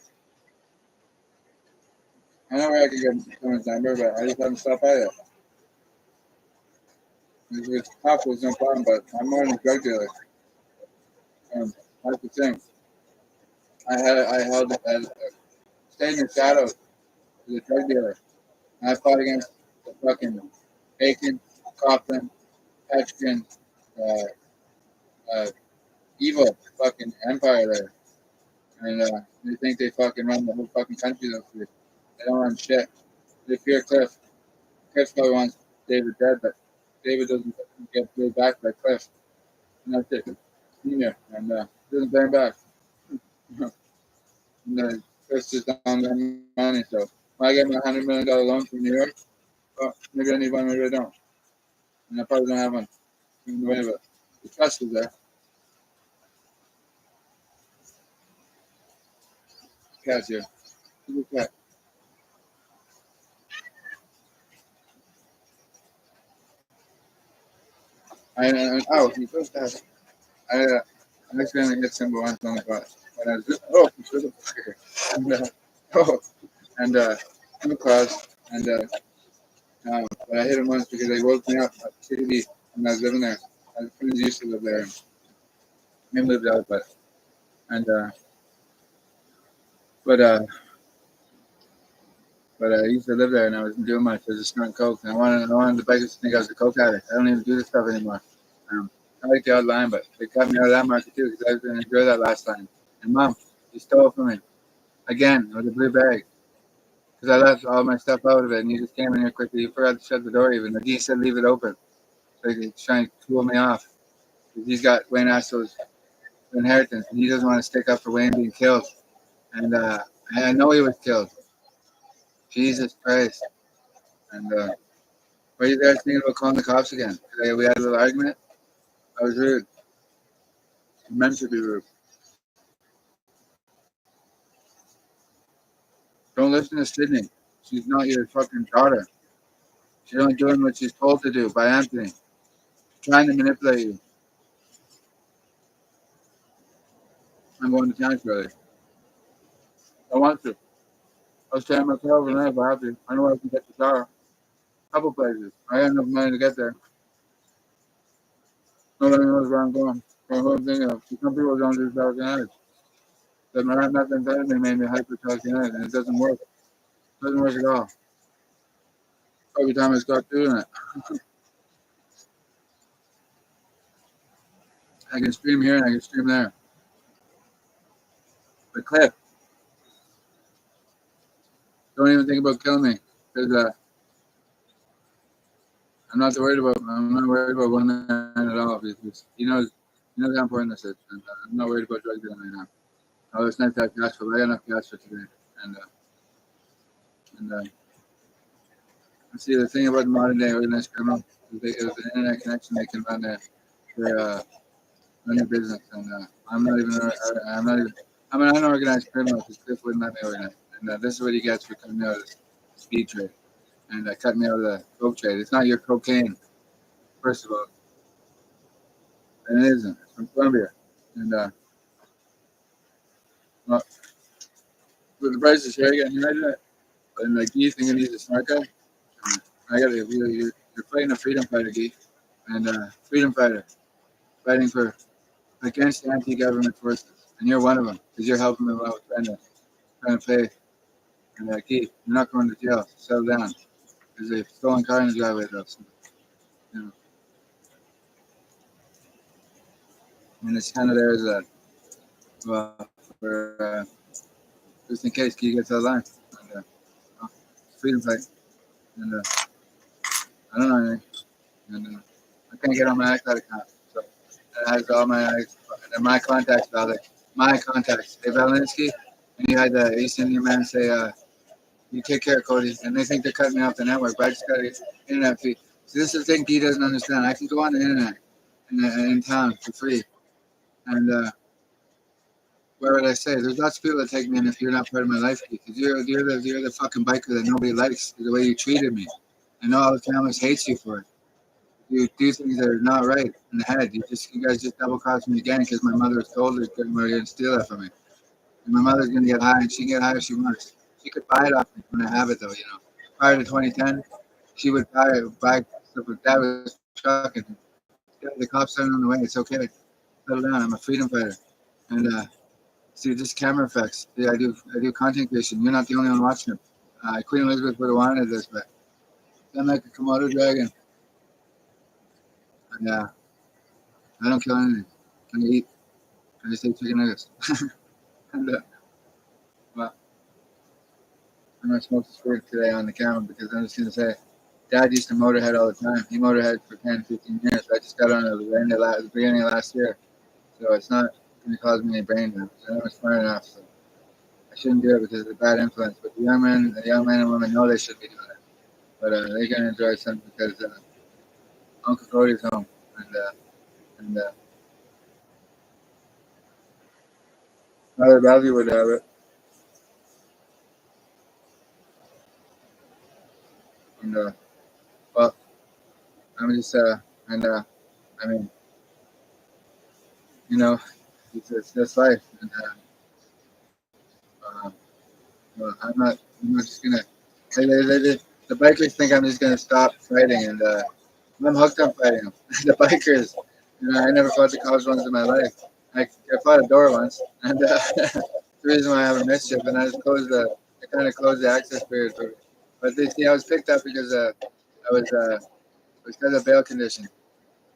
I know where I can get someone's number, but I just haven't stopped by that. It's tough was no problem, but I'm more than a drug dealer. That's the thing. I held stayed in the shadows as a drug dealer. And I fought against the fucking Bacon, Coughlin, Petchkin, uh, uh, evil fucking empire there. And they think they fucking run the whole fucking country though. They don't run shit. They fear Cliff. Cliff probably wants David dead, but David doesn't get paid back by Cliff. And that's it. Senior. And doesn't pay him back. And Cliff's just on that money. So when I get my $100 million loan from New York, well, maybe I need one, maybe I don't. And I probably don't have one. In the way of it. The trust is there. Cat's here. Who's the cat? He's supposed to have. I accidentally hit Simba once on the bus. And I was just, he's with a fucker. And in the class, but I hit him once because they woke me up at TV when I was living there. My friends used to live there. Him lived out, and but uh, but I used to live there, and I wasn't doing much. I was just snorting coke, and I wanted the bikers to think I was a coke addict. I don't even do this stuff anymore. I like the odd line, but they cut me out of that market too because I didn't enjoy that last time. And Mom, he stole from me again with a blue bag because I left all my stuff out of it, and he just came in here quickly. He forgot to shut the door even. The D said leave it open, so he's trying to cool me off. He's got Wayne Assel's inheritance, and he doesn't want to stick up for Wayne being killed. And I know he was killed. Jesus Christ. And what are you guys thinking about calling the cops again? We had a little argument. I was rude. I meant to be rude. Don't listen to Sydney. She's not your fucking daughter. She's only doing what she's told to do by Anthony. She's trying to manipulate you. I'm going to town early. I want to. I'll stay at my hotel overnight if I have to. I know I can get the car. A couple places. I got enough money to get there. Nobody knows where I'm going. That's what I'm thinking of. Some people don't do telekinetic. But my methamphetamine made me hyper telekinetic, and it doesn't work. It doesn't work at all. Every time I start doing it, I can stream here and I can stream there. But Cliff, don't even think about killing me, because I'm not worried about one man at all. Because he knows how important this is, and I'm not worried about drug dealing right now. Oh, it's nice to have cash for. I got enough cash for today, and see the thing about the modern day organized criminal is with the internet connection they can run their business, and I'm an unorganized criminal because Cliff wouldn't let me organize, and this is what he gets for cutting me out of the speed trade and cutting me out of the coke trade. It's not your cocaine, first of all, and it isn't. It's from Colombia, and well, with the prices here, you imagine it. And like you thinking he's a smart guy, I got you're fighting a freedom fighter, Guy, and freedom fighter fighting for against anti-government forces, and you're one of them because you're helping them out trying to pay. And Keith, you're not going to jail. Settle down because they've stolen car in the driveway, though. So, you know, and it's kind of there as a for just in case Keith gets out of line. And, freedom fight, and I don't know anything, and I can't get on my iCloud account, so it has all my contacts valid. My contacts, Dave Valinsky, and you had the East Indian man say, "You take care, Cody," and they think they're cutting me off the network, but I just got an internet fee. So this is the thing he doesn't understand. I can go on the internet in town for free, and where would I say? There's lots of people that take me in if you're not part of my life, because you're the fucking biker that nobody likes the way you treated me. I know all the families hates you for it. You do things that are not right in the head. You guys just double crossed me again because my mother told her you're going to steal that from me. And my mother's going to get high, and she can get high if she wants. She could buy it off me when I have it, though. Prior to 2010, she would buy stuff like that was truck and the cops aren't on the way. It's okay. Settle down. I'm a freedom fighter. And see, just camera effects. Yeah, I do content creation. You're not the only one watching it. Queen Elizabeth would have wanted this, but I'm like a Komodo dragon. And I don't kill anything. I eat. I just eat chicken nuggets. And well, I'm gonna smoke the spirit today on the camera because I'm just gonna say, Dad used to motorhead all the time. He motorheaded for 10, 15 years. I just got on at the beginning of last year, so it's not gonna cause me any brain damage. I know it's smart enough, so I shouldn't do it because it's a bad influence. But the young men and women know they should be doing it, but they're gonna enjoy something because Uncle Cody's home, and Mother Bobby would have it, and well, I'm just and I mean, you know, it's just life, and well, I'm not just gonna. The bikers think I'm just gonna stop fighting, and I'm hooked on fighting them. The bikers, I never fought the cops once in my life. I fought a door once, and the reason why I have a mischief, and I kind of closed the access period for me. But they see, I was picked up because I was it was because of bail condition.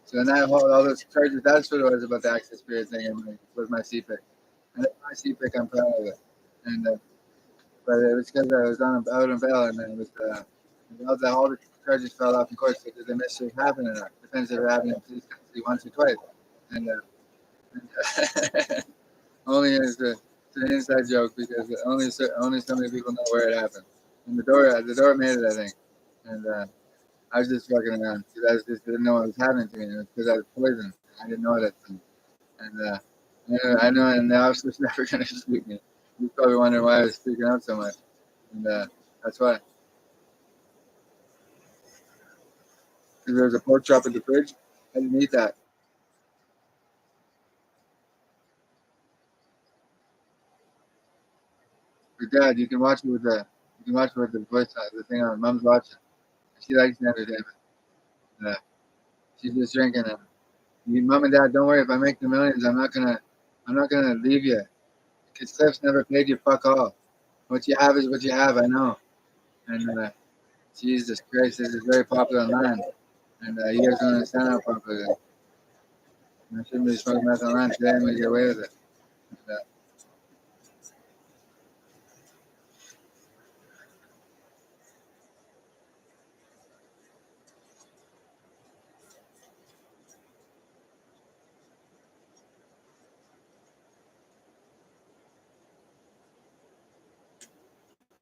So then all those charges, that's what it was about the access period thing. And was my CPIC, and my CPIC, I'm proud of it. And but it was because I was out on bail, and then it was all the charges fell off in court because the mischief happened enough. Depends if it happened in police custody once or twice, and only is it's an inside joke because only so many people know where it happened. And the door made it, I think, and I was just fucking around because I just didn't know what was happening to me, and it was because I was poisoned. I didn't know that, and I know, and the officer's never gonna shoot me. You probably wonder why I was freaking out so much, and that's why. Because there was a pork chop in the fridge. I didn't eat that. But Dad, you can watch it with the voice the thing on. Mom's watching. She likes the entertainment. Uh, she's just drinking it. Mom and Dad, don't worry. If I make the millions, I'm not gonna leave you. Because Cliff's never paid you fuck all. What you have is what you have. I know. And Jesus Christ, this is very popular online. And you guys don't understand how popular it is. And I shouldn't be smoking meth online today. I'm gonna get away with it.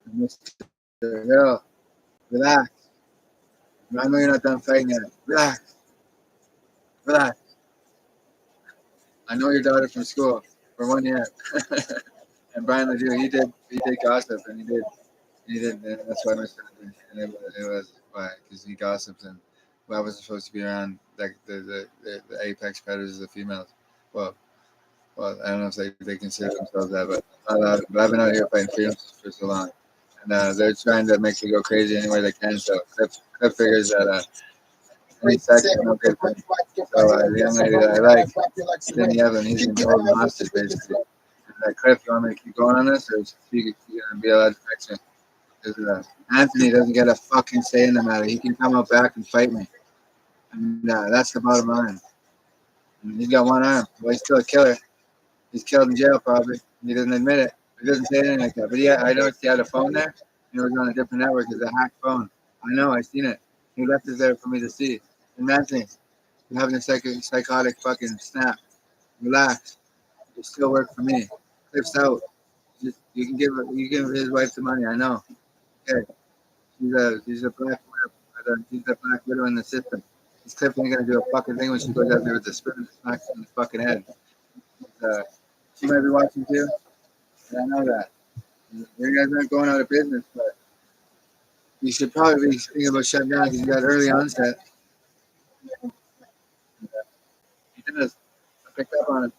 And, Mr. Hill, relax. I know you're not done fighting yet. Relax. Relax. I know your daughter from school for 1 year. And Brian Ledoux, he did gossip, and and that's why I missed it. And it was why, because he gossips, and I wasn't supposed to be around like the apex predators, the females. Well, I don't know if they consider themselves that, but I've been out here fighting freedoms for so long, and they're trying to make me go crazy any way they can. So Cliff figures that any sex is no good for me. So the young lady that I like, Cindy Evan, he's gonna be holding hostage basically. And Cliff, you want me to keep going on this, or is he gonna be allowed to fix me? Because Anthony doesn't get a fucking say in the matter. He can come out back and fight me, and that's the bottom line. And he's got one arm. Well, he's still a killer. He's killed in jail probably. He doesn't admit it. He doesn't say anything like that. But yeah, I noticed he had a phone there. And it was on a different network. It's a hacked phone. I know. I seen it. He left it there for me to see. Imagine you're having a psychotic fucking snap. Relax. You still work for me. Cliff's out. Just you give his wife the money. I know. Okay. She's a black widow in the system. This Cliff ain't gonna do a fucking thing when she goes out there with the spit and smacks in the fucking head. Uh, she might be watching too. And I know that. You guys aren't going out of business, but you should probably be thinking about shutting down because you got early onset. He does. I picked up on it.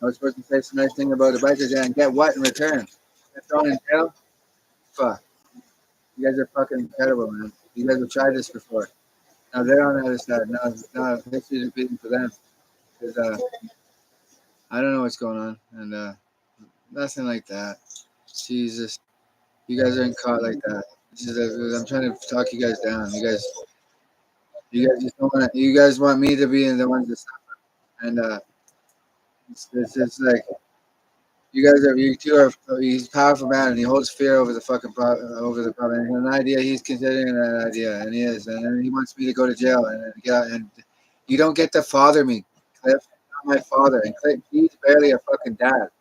I was supposed to say some nice thing about the bikers and get what in return? Get thrown in jail? Fuck. You guys are fucking incredible, man. You guys have tried this before. Now they're on the other side. Now history's repeating for them. Because I don't know what's going on. And nothing like that. Jesus. You guys aren't caught like that. I'm trying to talk you guys down. You guys just don't want to. You guys want me to be the ones that suffer, and it's like you two are. He's a powerful man, and he holds fear over the over the problem. And an idea, he's considering that idea, and he is, and then he wants me to go to jail and get out. And you don't get to father me, Cliff. Not my father, and Cliff, he's barely a fucking dad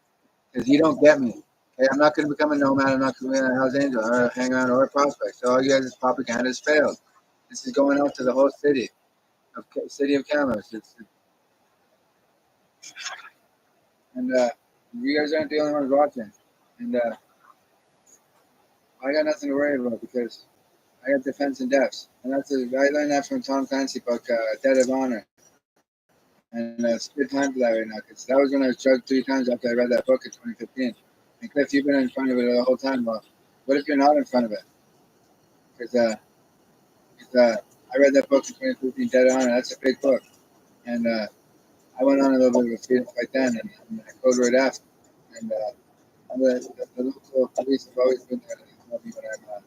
because you don't get me. Okay, I'm not going to become a nomad. I'm not going to be a Hell's Angel or hang around or a prospect. So all you guys' propaganda has failed. This is going out to the whole city of Kamloops. And you guys aren't the only ones watching. And I got nothing to worry about because I got defense and depths. And I learned that from Tom Clancy book, Dead of Honor. And it's a good time for that right now because that was when I was drugged 3 times after I read that book in 2015. And Cliff, you've been in front of it the whole time. Well, what if you're not in front of it? Because I read that book in 2015, Dead of Honor. That's a big book. And I went on a little bit of a freedom fight then, and I code right after. And the local police have always been there to help me when I'm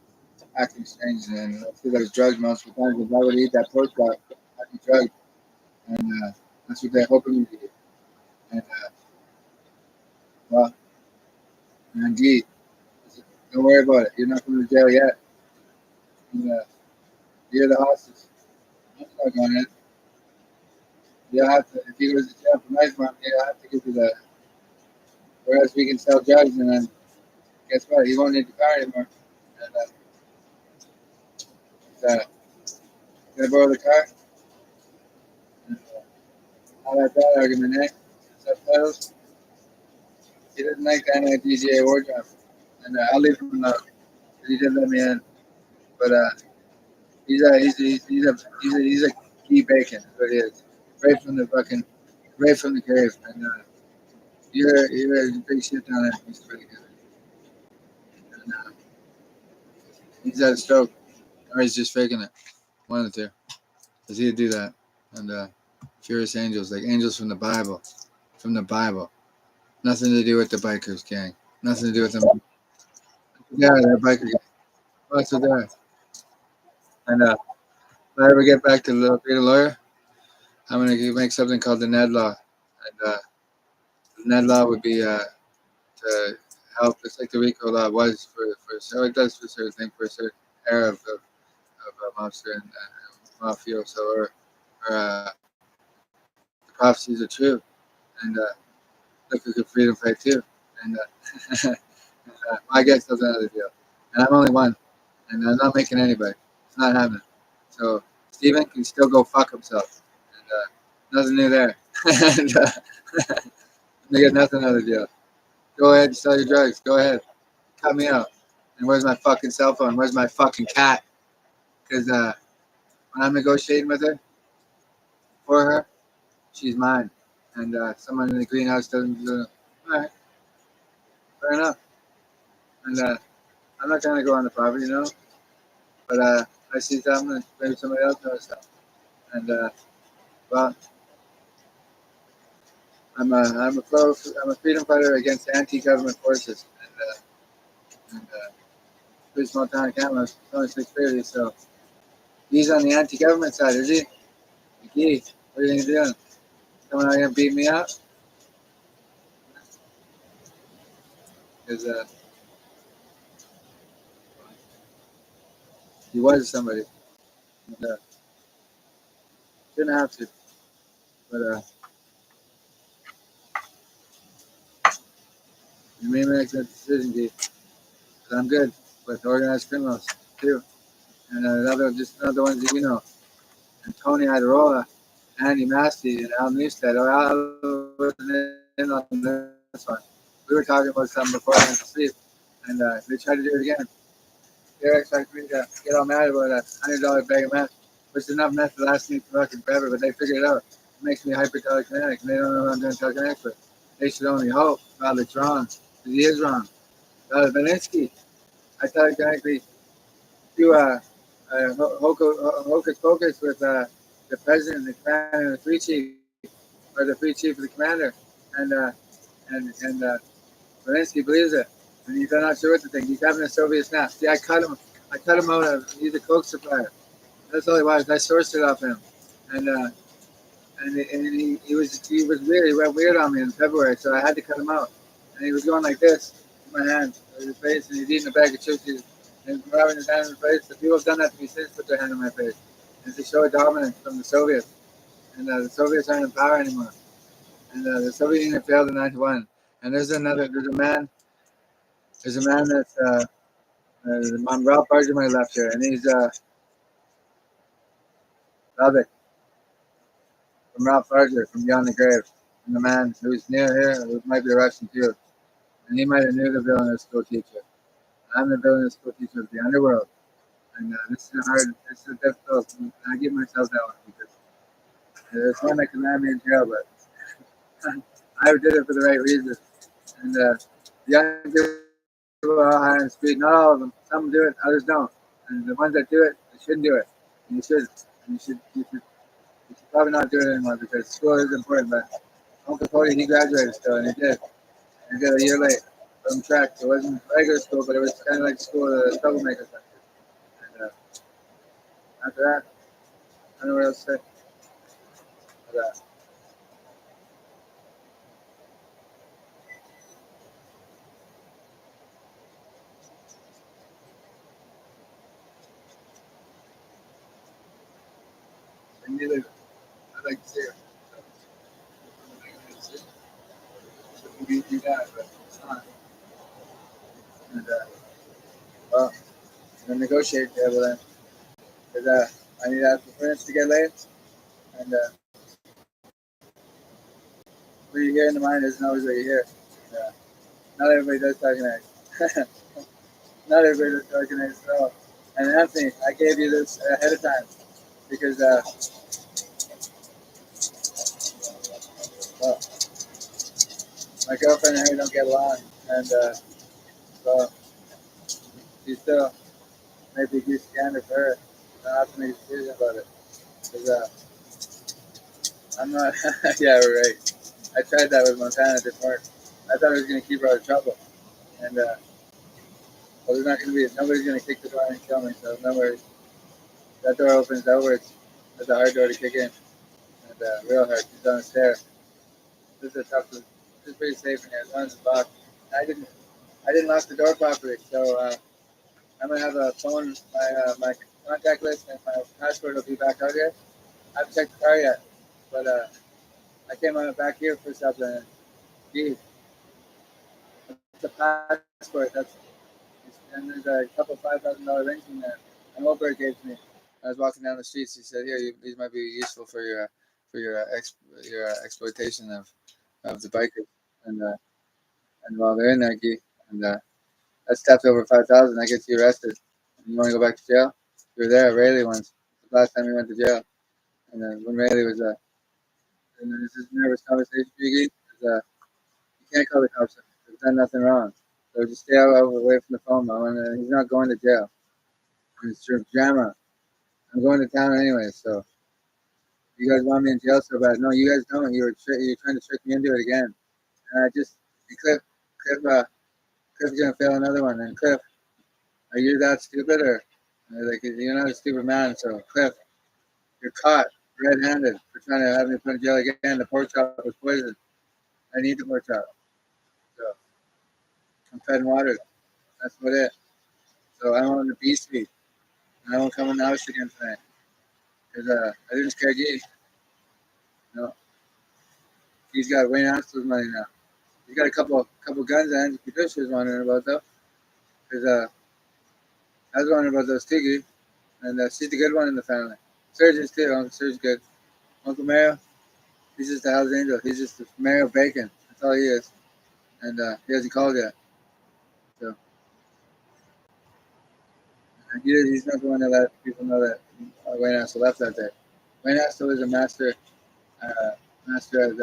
acting strange. And because I was drugged multiple times, if I would eat that pork chop, I'd be drugged. And that's what they're hoping me to do. And, well, indeed, don't worry about it. You're not going to jail yet. And, you're the hostage. I'm not going in. You'll have to, if he goes to jail for knife farm, you'll have to give you the, whereas we can sell drugs and then guess what? He won't need the car anymore. And gonna borrow the car. And, how about that argument, eh? Subtitles. He doesn't like the anti-DGA war job, and I'll leave him alone. He did let me in, but he's a key bacon. Is what he is. Right from the cave, and you're a big shit down there. He's pretty good. And he's had a stroke, or he's just faking it. One of the two. Cause he'd do that, and furious angels, like angels from the Bible, Nothing to do with the bikers gang. Nothing to do with them. Yeah, they're biker gang. Well, that's what they are. And if I ever get back to being a lawyer, I'm gonna make something called the Ned Law, and the Ned Law would be to help, just like the RICO law was for so it does for certain thing for a certain era of mobster and mafioso, or the prophecies are true, and look who could freedom fight too, and I guess that's another deal, and I'm only one, and I'm not making anybody. It's not happening. So Steven can still go fuck himself, and nothing new there. And they get nothing out of the deal. Go ahead and sell your drugs. Go ahead, cut me out. And where's my fucking cell phone? Where's my fucking cat? Because when I'm negotiating with her, for her, she's mine. And someone in the greenhouse doesn't. All right, fair enough. And I'm not trying to go on the property, but I see something, and maybe somebody else knows something. And well, I'm a freedom fighter against anti-government forces, and pretty small town in Canada. It's only 650, so he's on the anti-government side, is he? McGee, what do you think he's doing? Coming out here and beat me up? Because he was somebody. And, shouldn't have to, but you may make that decision, G. Because I'm good with organized criminals too, and just another ones that you know. And Tony Idarola, Andy Massey, and Al Newstead. Or Al wasn't in on this one. We were talking about something before I went to sleep, and they tried to do it again. They expected me to get all mad about a $100 bag of meth, which is enough meth to last me fucking forever, but they figured it out. It makes me hyper telekinetic, and they don't know what I'm doing telekinetic with. They should only hope. Well, it's wrong. He is wrong. Belinsky, I telekinetically do hocus pocus with the president, the commander, and the fleet chief, or the fleet chief of the commander, and Zelensky believes it, and he's not sure what to think. He's having a Soviet snap. See, I cut him. I cut him out of. He's a coke supplier. That's all he was. I sourced it off him, and he was weird. He went weird on me in February, so I had to cut him out. And he was going like this with my hand, with his face, and he's eating a bag of chips. And grabbing his hand in his face. The people have done that to me since, put their hand in my face, and to show dominance from the Soviets. And the Soviets aren't in power anymore. And the Soviet Union failed in '91. And there's a man. There's a man that's on Ralph Barger, my left here, and he's Rabbit from Ralph Barger from Beyond the Grave, and the man who's near here, who might be a Russian too, and he might have knew the villainous school teacher. I'm the villainous school teacher of the underworld, and this is this is difficult. And I give myself that one because it's one that can land me in jail, but I did it for the right reasons. And the young people are high on the street, not all of them. Some do it, others don't. And the ones that do it, they shouldn't do it. And you should. And you should probably not do it anymore because school is important. But Uncle Cody, he graduated still, and he did. He did a year late from track. It wasn't regular school, but it was kind of like school, the troublemaker section. And after that, I don't know what else to say. After that. And neither, I'd like to see her. We do that, but it's not. And well, I'm gonna negotiate there with them because I need to for minutes to get laid. And what you hear in the mind isn't always what you hear. And, not everybody does organize. Not everybody does organize at all. And Anthony, I gave you this ahead of time because well, my girlfriend and I don't get along, and so she still maybe a huge scandal for her. I don't have to make a decision about it because I'm not. Yeah, we're right. I tried that with Montana. It didn't work. I thought I was going to keep her out of trouble, and well, there's not going to be nobody's going to kick the door and kill me. So no worries. That door opens outwards. That's a hard door to kick in, and real hard. She's on the stairs. This is a tough. This is pretty safe in here. As long as it's locked. I didn't lock the door properly, so I'm gonna have a phone. My contact list and my passport will be back out here. I haven't checked the car yet, but I came on back here for something. And, gee, it's a passport. And there's a couple $5,000 rings in there. An old bird gave to me. I was walking down the streets. He said, "Here, these might be useful for your exploitation of the bikers." And while they're in there, Gee, and that's theft over 5,000. That gets you arrested. And you want to go back to jail? You were there at Rayleigh once. The last time we went to jail. And then when Rayleigh was and then this is a nervous conversation for you, because you can't call the cops. They've done nothing wrong. So just stay away from the phone, Mo. And he's not going to jail. And it's your drama. I'm going to town anyway, so you guys want me in jail so bad. No, you guys don't. You're trying to trick me into it again. And Cliff's gonna fail another one. And Cliff, are you that stupid or like you're not a stupid man? So Cliff, you're caught red-handed for trying to have me put in jail again. The pork chop was poisoned. I need the pork chop. So I'm fed and watered. That's what it. So I'm on the B Street. And I won't come in the house again tonight. Because I didn't scare G. No. He's got Wayne Haskell's money now. He's got a couple guns that Angie Patricia was wondering about though. Because I was wondering about those too, G. And she's the good one in the family. Surgeon's too. Uncle Surge's good. Uncle Mario, he's just a Hell's Angel. He's just the Mario Bacon. That's all he is. And he hasn't called yet. So he's not the one that let people know that Wayne Haskell left that day. Wayne Haskell is a master of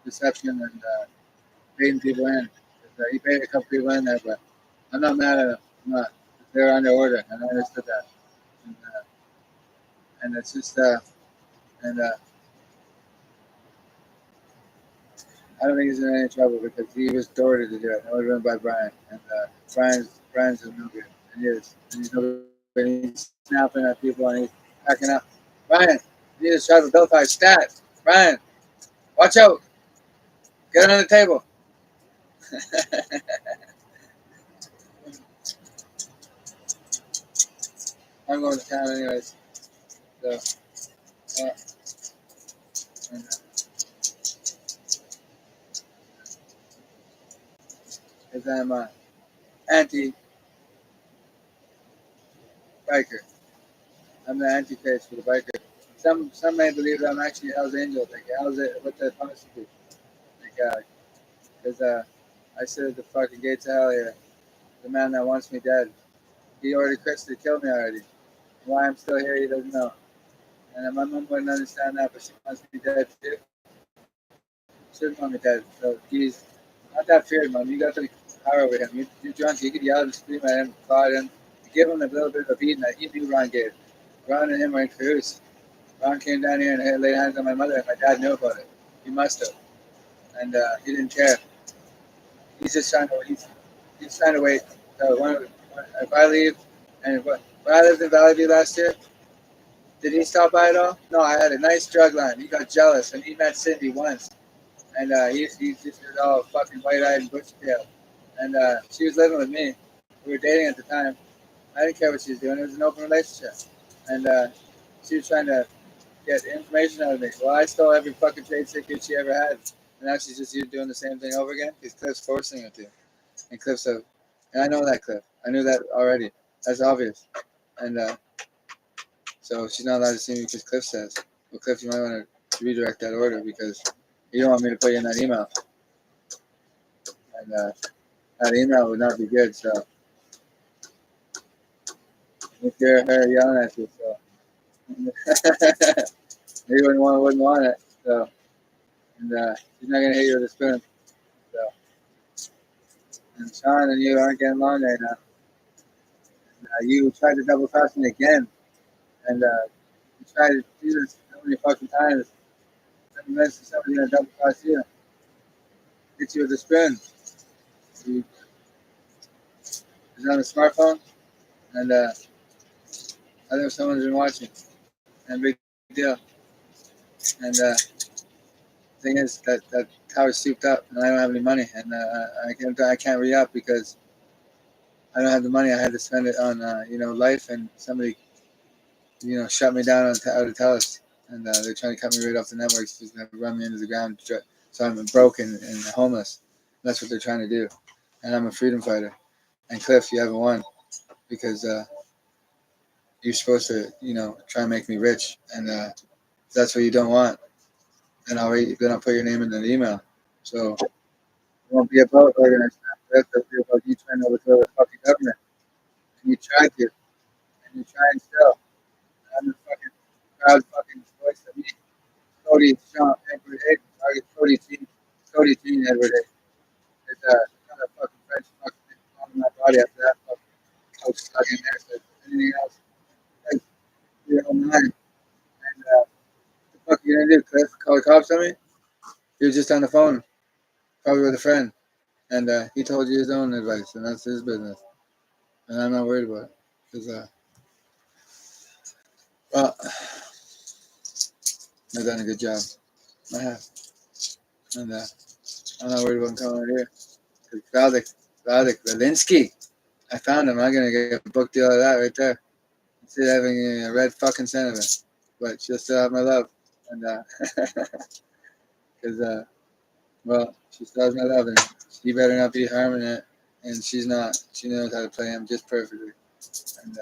deception and baiting people in. He paid a couple people in there, but I'm not mad at him. I'm not. They're under order, and I understood that. And, and it's just and I don't think he's in any trouble because he was ordered to do it. It was run by Brian, and Brian's a no good, and he is, and he's no good. He's snapping at people and he's backing up. Brian, you need to try the Delphi stat. Brian, watch out! Get it on the table. I'm going to town anyways. So, and, because I'm anti-biker. I'm the anti-face for the biker. Some may believe that I'm actually Hell's Angel. Like how's it? What the supposed to be? Like, because I sit at the fucking gates of hell here. The man that wants me dead. He already Christy killed me already. Why I'm still here, he doesn't know. And my mom wouldn't understand that, but she wants me dead too. She doesn't want me dead. So he's not that feared, mom. You got the power over him. You're drunk. You could yell and scream at him, applaud him. You give him a little bit of a beating that he knew Ron gave. Ron and him were in cahoots. Ron came down here and laid hands on my mother, and my dad knew about it. He must have. And he didn't care. He's just trying to. He's trying to wait. So if I leave, and when I lived in Valley View last year, did he stop by at all? No, I had a nice drug line. He got jealous, and he met Cindy once, and he just was all fucking white-eyed and bushy-tailed. And she was living with me. We were dating at the time. I didn't care what she was doing. It was an open relationship, and she was trying to get information out of me. Well, I stole every fucking trade secret she ever had, and now she's just doing the same thing over again. Because Cliff's forcing her to, and Cliff's a, and I know that Cliff. I knew that already. That's obvious, and so she's not allowed to see me because Cliff says, well, Cliff, you might want to redirect that order because you don't want me to put you in that email. And that email would not be good. So if you're her yelling at you, so you wouldn't want it. So, and she's not going to hit you with a spoon. So, and Sean and you aren't getting along right now. And, you tried to double cross me again. And you tried to do this so many fucking times. Unless somebody's going to double cross you, hit you with a spoon. He was on a smartphone, and I think someone's been watching, and big deal. And the thing is that tower's souped up, and I don't have any money, and I can't re up because I don't have the money. I had to spend it on life, and somebody shut me down out of Telus, and they're trying to cut me right off the networks, just run me into the ground, so I'm broken and homeless. That's what they're trying to do, and I'm a freedom fighter. And Cliff, you haven't won because you're supposed to, try and make me rich, and that's what you don't want. Then I'll put your name in the email. So it won't be about organized crime. It'll be about you trying to overthrow the fucking government. And you tried to, and you're trying still. I'm the fucking proud fucking voice of me. Cody Sean Edward Hayden, target Cody Jean Edward Hayden. There's another fucking French fucking on my body after that fucking coach stuck in there. So anything else, like, your own mind. And what the fuck are you gonna do, Cliff? Call the cops on me? He was just on the phone, probably with a friend, and he told you his own advice, and that's his business. And I'm not worried about it because, well, I've done a good job. I have, and I'm not worried about him coming out here. Vladik Valinsky, I found him. I'm gonna get a book deal of that right there. Instead of having a red fucking sentiment, but she'll still have my love, and because well, she still has my love, and she better not be harming it. And she's not. She knows how to play him just perfectly, and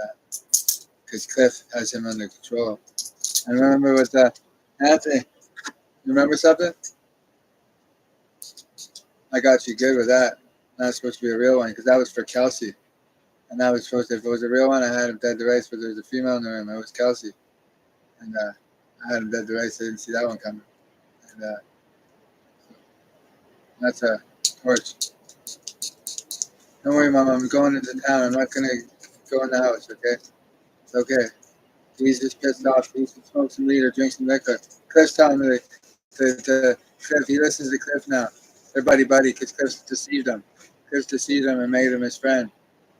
because Cliff has him under control. I remember with Anthony. You remember something? I got you good with that. That's supposed to be a real one because that was for Kelsey, and that was supposed to. If it was a real one, I had him dead to rights, but there was a female in the room. It was Kelsey, and I had him dead to rights. I didn't see that one coming, and that's a torch. Don't worry, Mom. I'm going into town. I'm not gonna go in the house. Okay, it's okay. He's just pissed off. He should smoke some weed or drink some liquor. Cliff's telling me to Cliff. He listens to Cliff now. They're buddy because Cliff deceived him. Cliff deceived him and made him his friend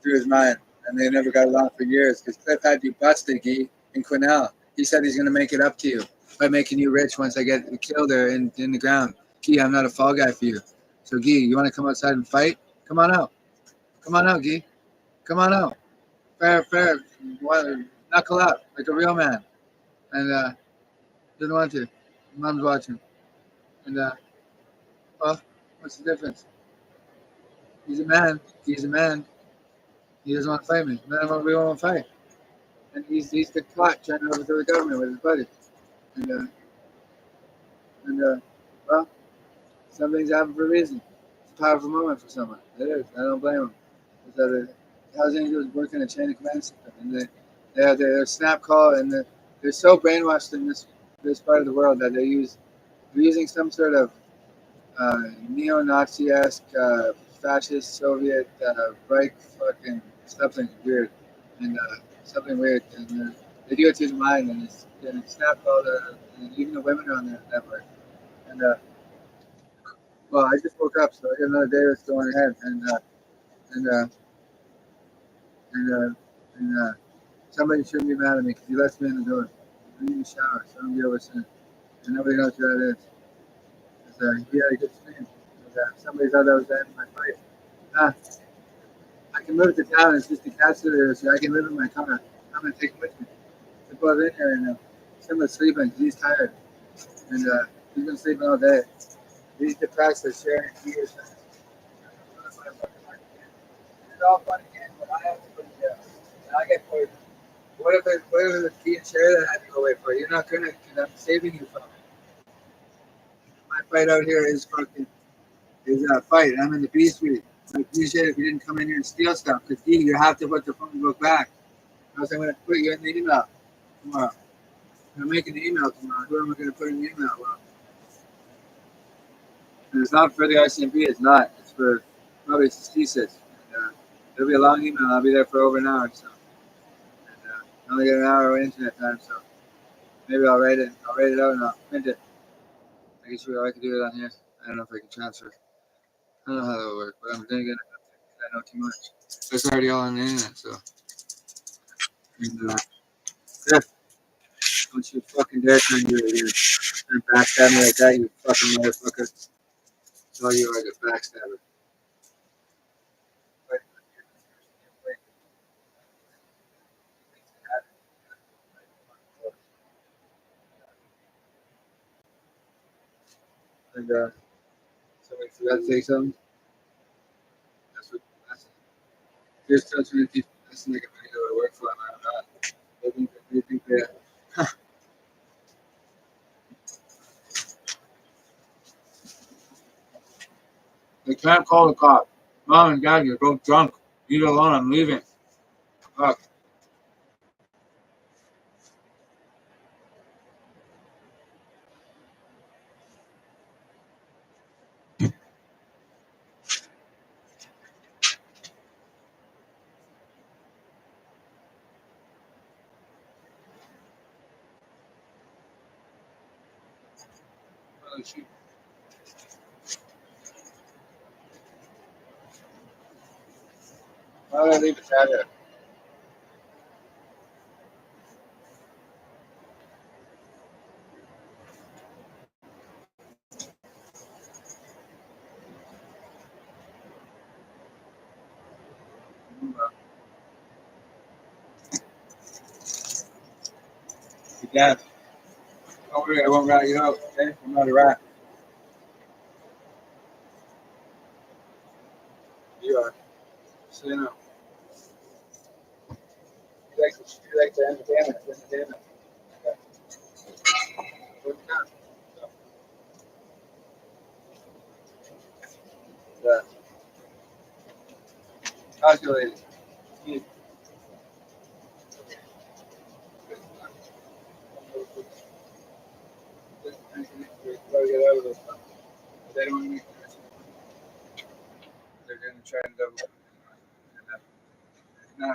through his mind. And they never got along for years because Cliff had you busted, Gee, in Quinnell. He said he's going to make it up to you by making you rich once I get killed there in the ground. Gee, I'm not a fall guy for you. So, Gee, you want to come outside and fight? Come on out. Come on out, Gee. Come on out. Fair. Knuckle up like a real man. And didn't want to. Mom's watching. And well, what's the difference? He's a man. He's a man. He doesn't want to fight me. None of us we want to fight. And he's got caught trying to overthrow the government with his buddy. And well, some things happen for a reason. It's a powerful moment for someone. It is. I don't blame him. The Hells Angels work in a chain of command system, and they have their snap call, and they're so brainwashed in this part of the world that they're using some sort of neo-Nazi-esque, fascist, Soviet, Reich fucking something weird, and something weird, and they do it to the mind, and it's snap called, and even the women are on the network, and well, I just woke up, so I got another day that's going ahead, and uh, and somebody shouldn't be mad at me because he lets me in the door. I need a shower, so I don't get over soon, and nobody knows who that is. He had a good stream. Somebody thought that was the end of my fight. I can move to town. It's just a cat there, so I can live in my car. I'm gonna take him with me. They're both in here, and someone's sleeping because he's tired, and he's been sleeping all day. He's depressed. They're sharing tears. It's all fun again, but I have to put it down. And I get poisoned. What if it was a tea and chair that I had to go away for? You're not gonna, because I'm saving you from it. My fight out here is a fight. I'm in the B suite. I appreciate it if you didn't come in here and steal stuff. Because you have to put the phone book back. Else I'm going to put you in the email tomorrow. I'm making the email tomorrow. Who am I going to put in the email? Well, and it's not for the RCMP. It's not. It's for probably it's thesis. And, it'll be a long email. I'll be there for over an hour. So, and I only get an hour of internet time. So maybe I'll write it. I'll write it out and I'll print it. I guess I can do it on here. I don't know if I can transfer. I don't know how that will work, but I'm thinking I know too much. It's already all on the internet, so. And, yeah, don't you fucking dare try and do it again. And backstab me like that, you fucking motherfucker. That's all you are, the backstabber. And, somebody forgot to say something. That's There's still too many people listening like I'm going to go to work for them. I'm not. They think they can't call the cop. Mom and Dad, you're both drunk. Leave it alone. I'm leaving. Fuck. Oh, shit. Why would I leave it there? Dad, don't worry, I won't rat you out, okay? I'm not a rat. You are. So, you know. You like to entertain it. Entertain it. Okay. Put it down. Yeah. Calculated. You- Gotta get out of this stuff. They don't want to make this. They're going to try and double it. No.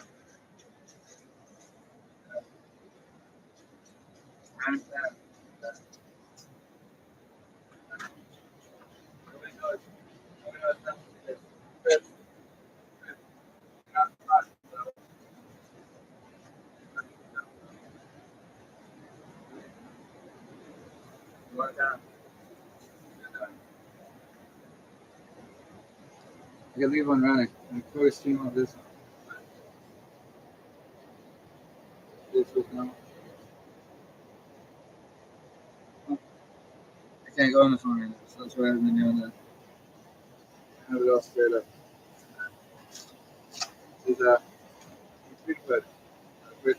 I can leave one running. I can always stream on this one. Facebook now. I can't go on the phone right now, so that's why I've been doing that. Have it all straight up. Is fish bud. Fish.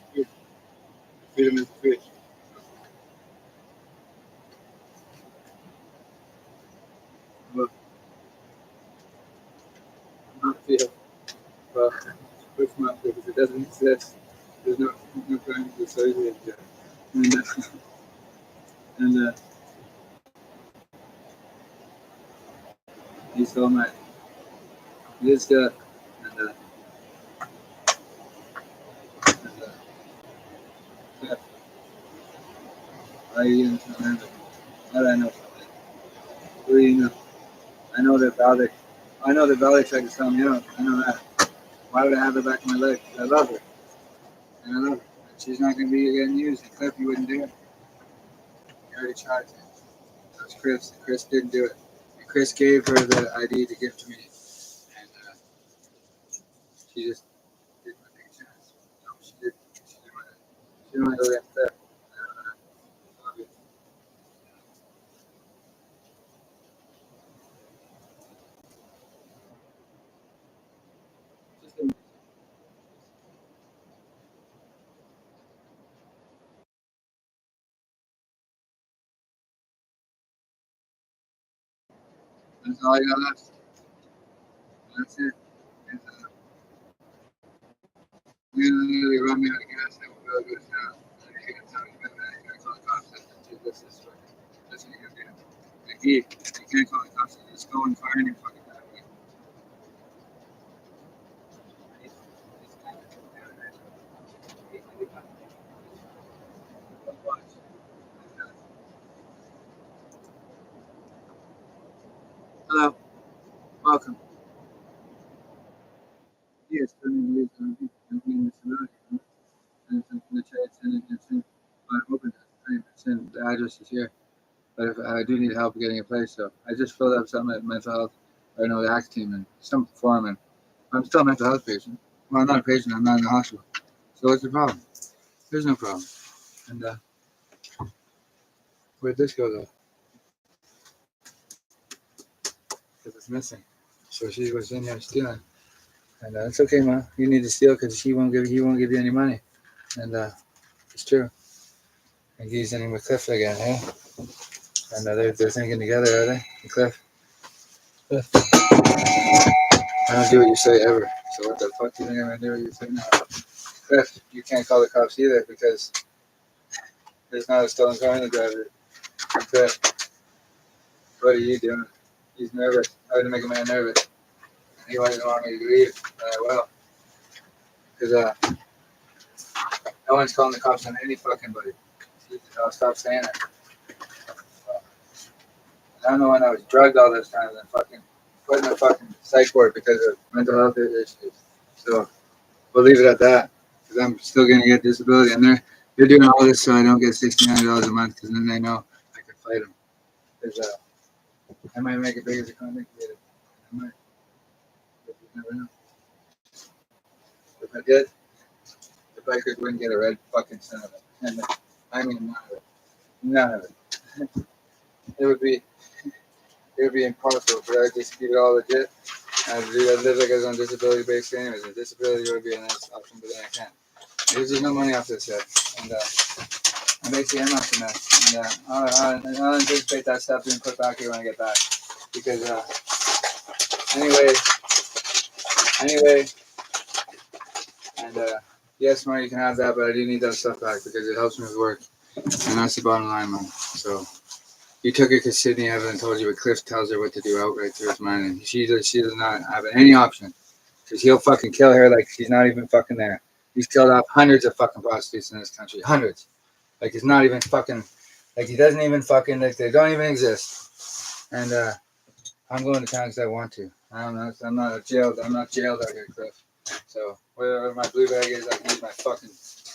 Feed him as a fish. Look, not feel. Well, fish not because it doesn't exist. There's no crimes associated with it. And and he's still my this and yeah, I even remember that I know. What do you know? I know that Belichick. I know that Belichick is telling me out. I know that. Why would I have her back in my leg? I love her. And I love her. And she's not going to be getting used. And Cliff, you wouldn't do it. You already tried to. That was Chris. Chris didn't do it. And Chris gave her the ID to give to me. And she just didn't want to take a chance. No, she didn't. She didn't want to go that step. That's all I got left. That's it. And, you literally run me out of gas. I will go to town. And you can't tell me that. You can't call the cops. This is that's what you're going to do. Like, you can't call the cops. Just go and fire your fucking driveway. Hello. Welcome. Yes, turning news on the civilian. And the chat and I open it. The address is here. But if I do need help getting a place, so I just filled up some at mental health, or no, the ACT team and some forum, and I'm still a mental health patient. Well, I'm not a patient. I'm not in the hospital. So what's the problem? There's no problem. And where'd this go though? Because it's missing. So she was in here stealing, and it's okay, ma. You need to steal because he won't give you any money, and it's true. And he's in with Cliff again, hey? And they're thinking together, are they? And Cliff. I don't do what you say ever. So what the fuck do you think I'm gonna do what you say now? Cliff, you can't call the cops either because there's not a stolen car in the driver. Cliff, what are you doing? He's nervous. I would make a man nervous. He doesn't want me to leave, but I will. Because no one's calling the cops on any fucking body. I'll stop saying it. I don't know when I was drugged all this time and fucking put in a fucking psych ward because of mental health issues. So we'll leave it at that because I'm still going to get disability. And they're doing all this so I don't get $1,600 a month because then they know I can fight them. Because I might make it big as a convict. I might. But you never know. If I did, the bikers wouldn't get a red fucking cent of it. And I mean, none of it. None of it. It would be impossible, but I just keep it all legit. I'd live like I was on disability based anyways. And disability would be a nice option, but then I can't. There's just no money off this yet. And I'm basically I'm off the mess. And I'll anticipate that stuff being put back here when I get back. Because anyway, and yes, Mark, you can have that, but I do need that stuff back because it helps me with work. And that's the bottom line, man. So you took it because Sydney Evelyn told you, but Cliff tells her what to do outright through his mind, and she does not have any option because he'll fucking kill her like she's not even fucking there. He's killed off hundreds of fucking prostitutes in this country, hundreds, Like he's not even fucking. Like he doesn't even fucking. Like they don't even exist. And I'm going to town because I want to. I'm not jailed. I'm not jailed out here, Cliff. So wherever my blue bag is, I can use my fucking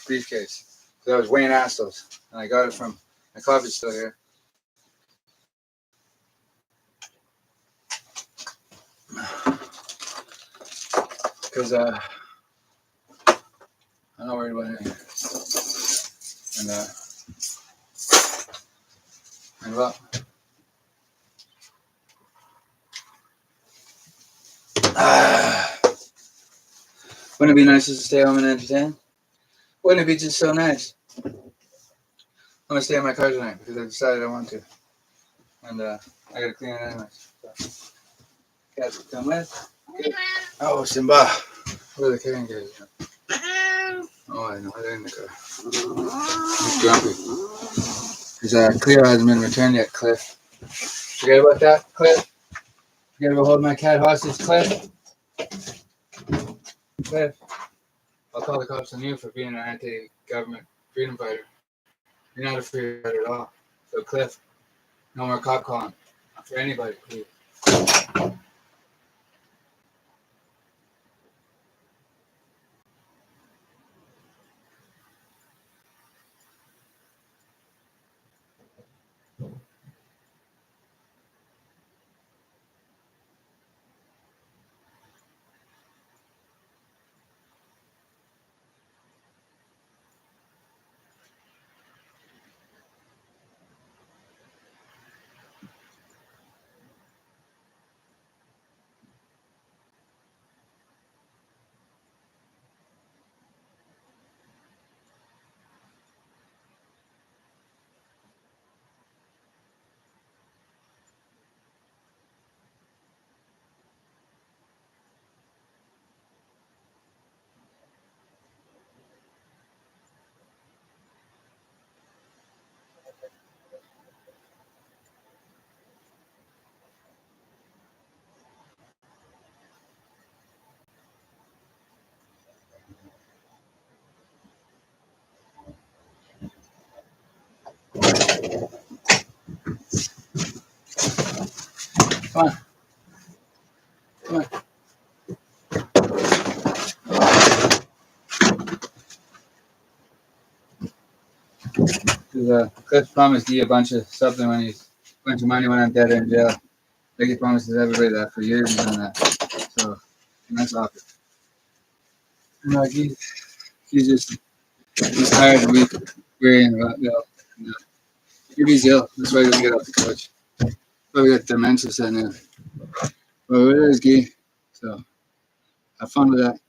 briefcase. So I was weighing assholes, and I got it from my coffee's still here. Because I'm not worried about anything. And well, wouldn't it be nice just to stay home and entertain? Wouldn't it be just so nice? I'm gonna stay in my car tonight because I decided I want to, and I gotta clean it anyways. So, cats come with. Okay. Oh, Simba, where are the carrying cages? Oh, I know they're in the car. He's grumpy. Because Cleo hasn't been returned yet, Cliff. Forget about that, Cliff. Forget about holding my cat hostage, Cliff. Cliff. I'll call the cops on you for being an anti-government freedom fighter. You're not a freedom fighter at all. So, Cliff, no more cop calling. Not for anybody, please. Come on. Come on. Because Cliff promised you a bunch of something when he's a bunch of money when I'm dead or in jail. Like he promises everybody that for years and done that. So that's awkward. And like he's tired and weak, weary and ill. Maybe he's ill. That's why he doesn't get off the couch. Probably got dementia setting in. But it is gay. So have fun with that.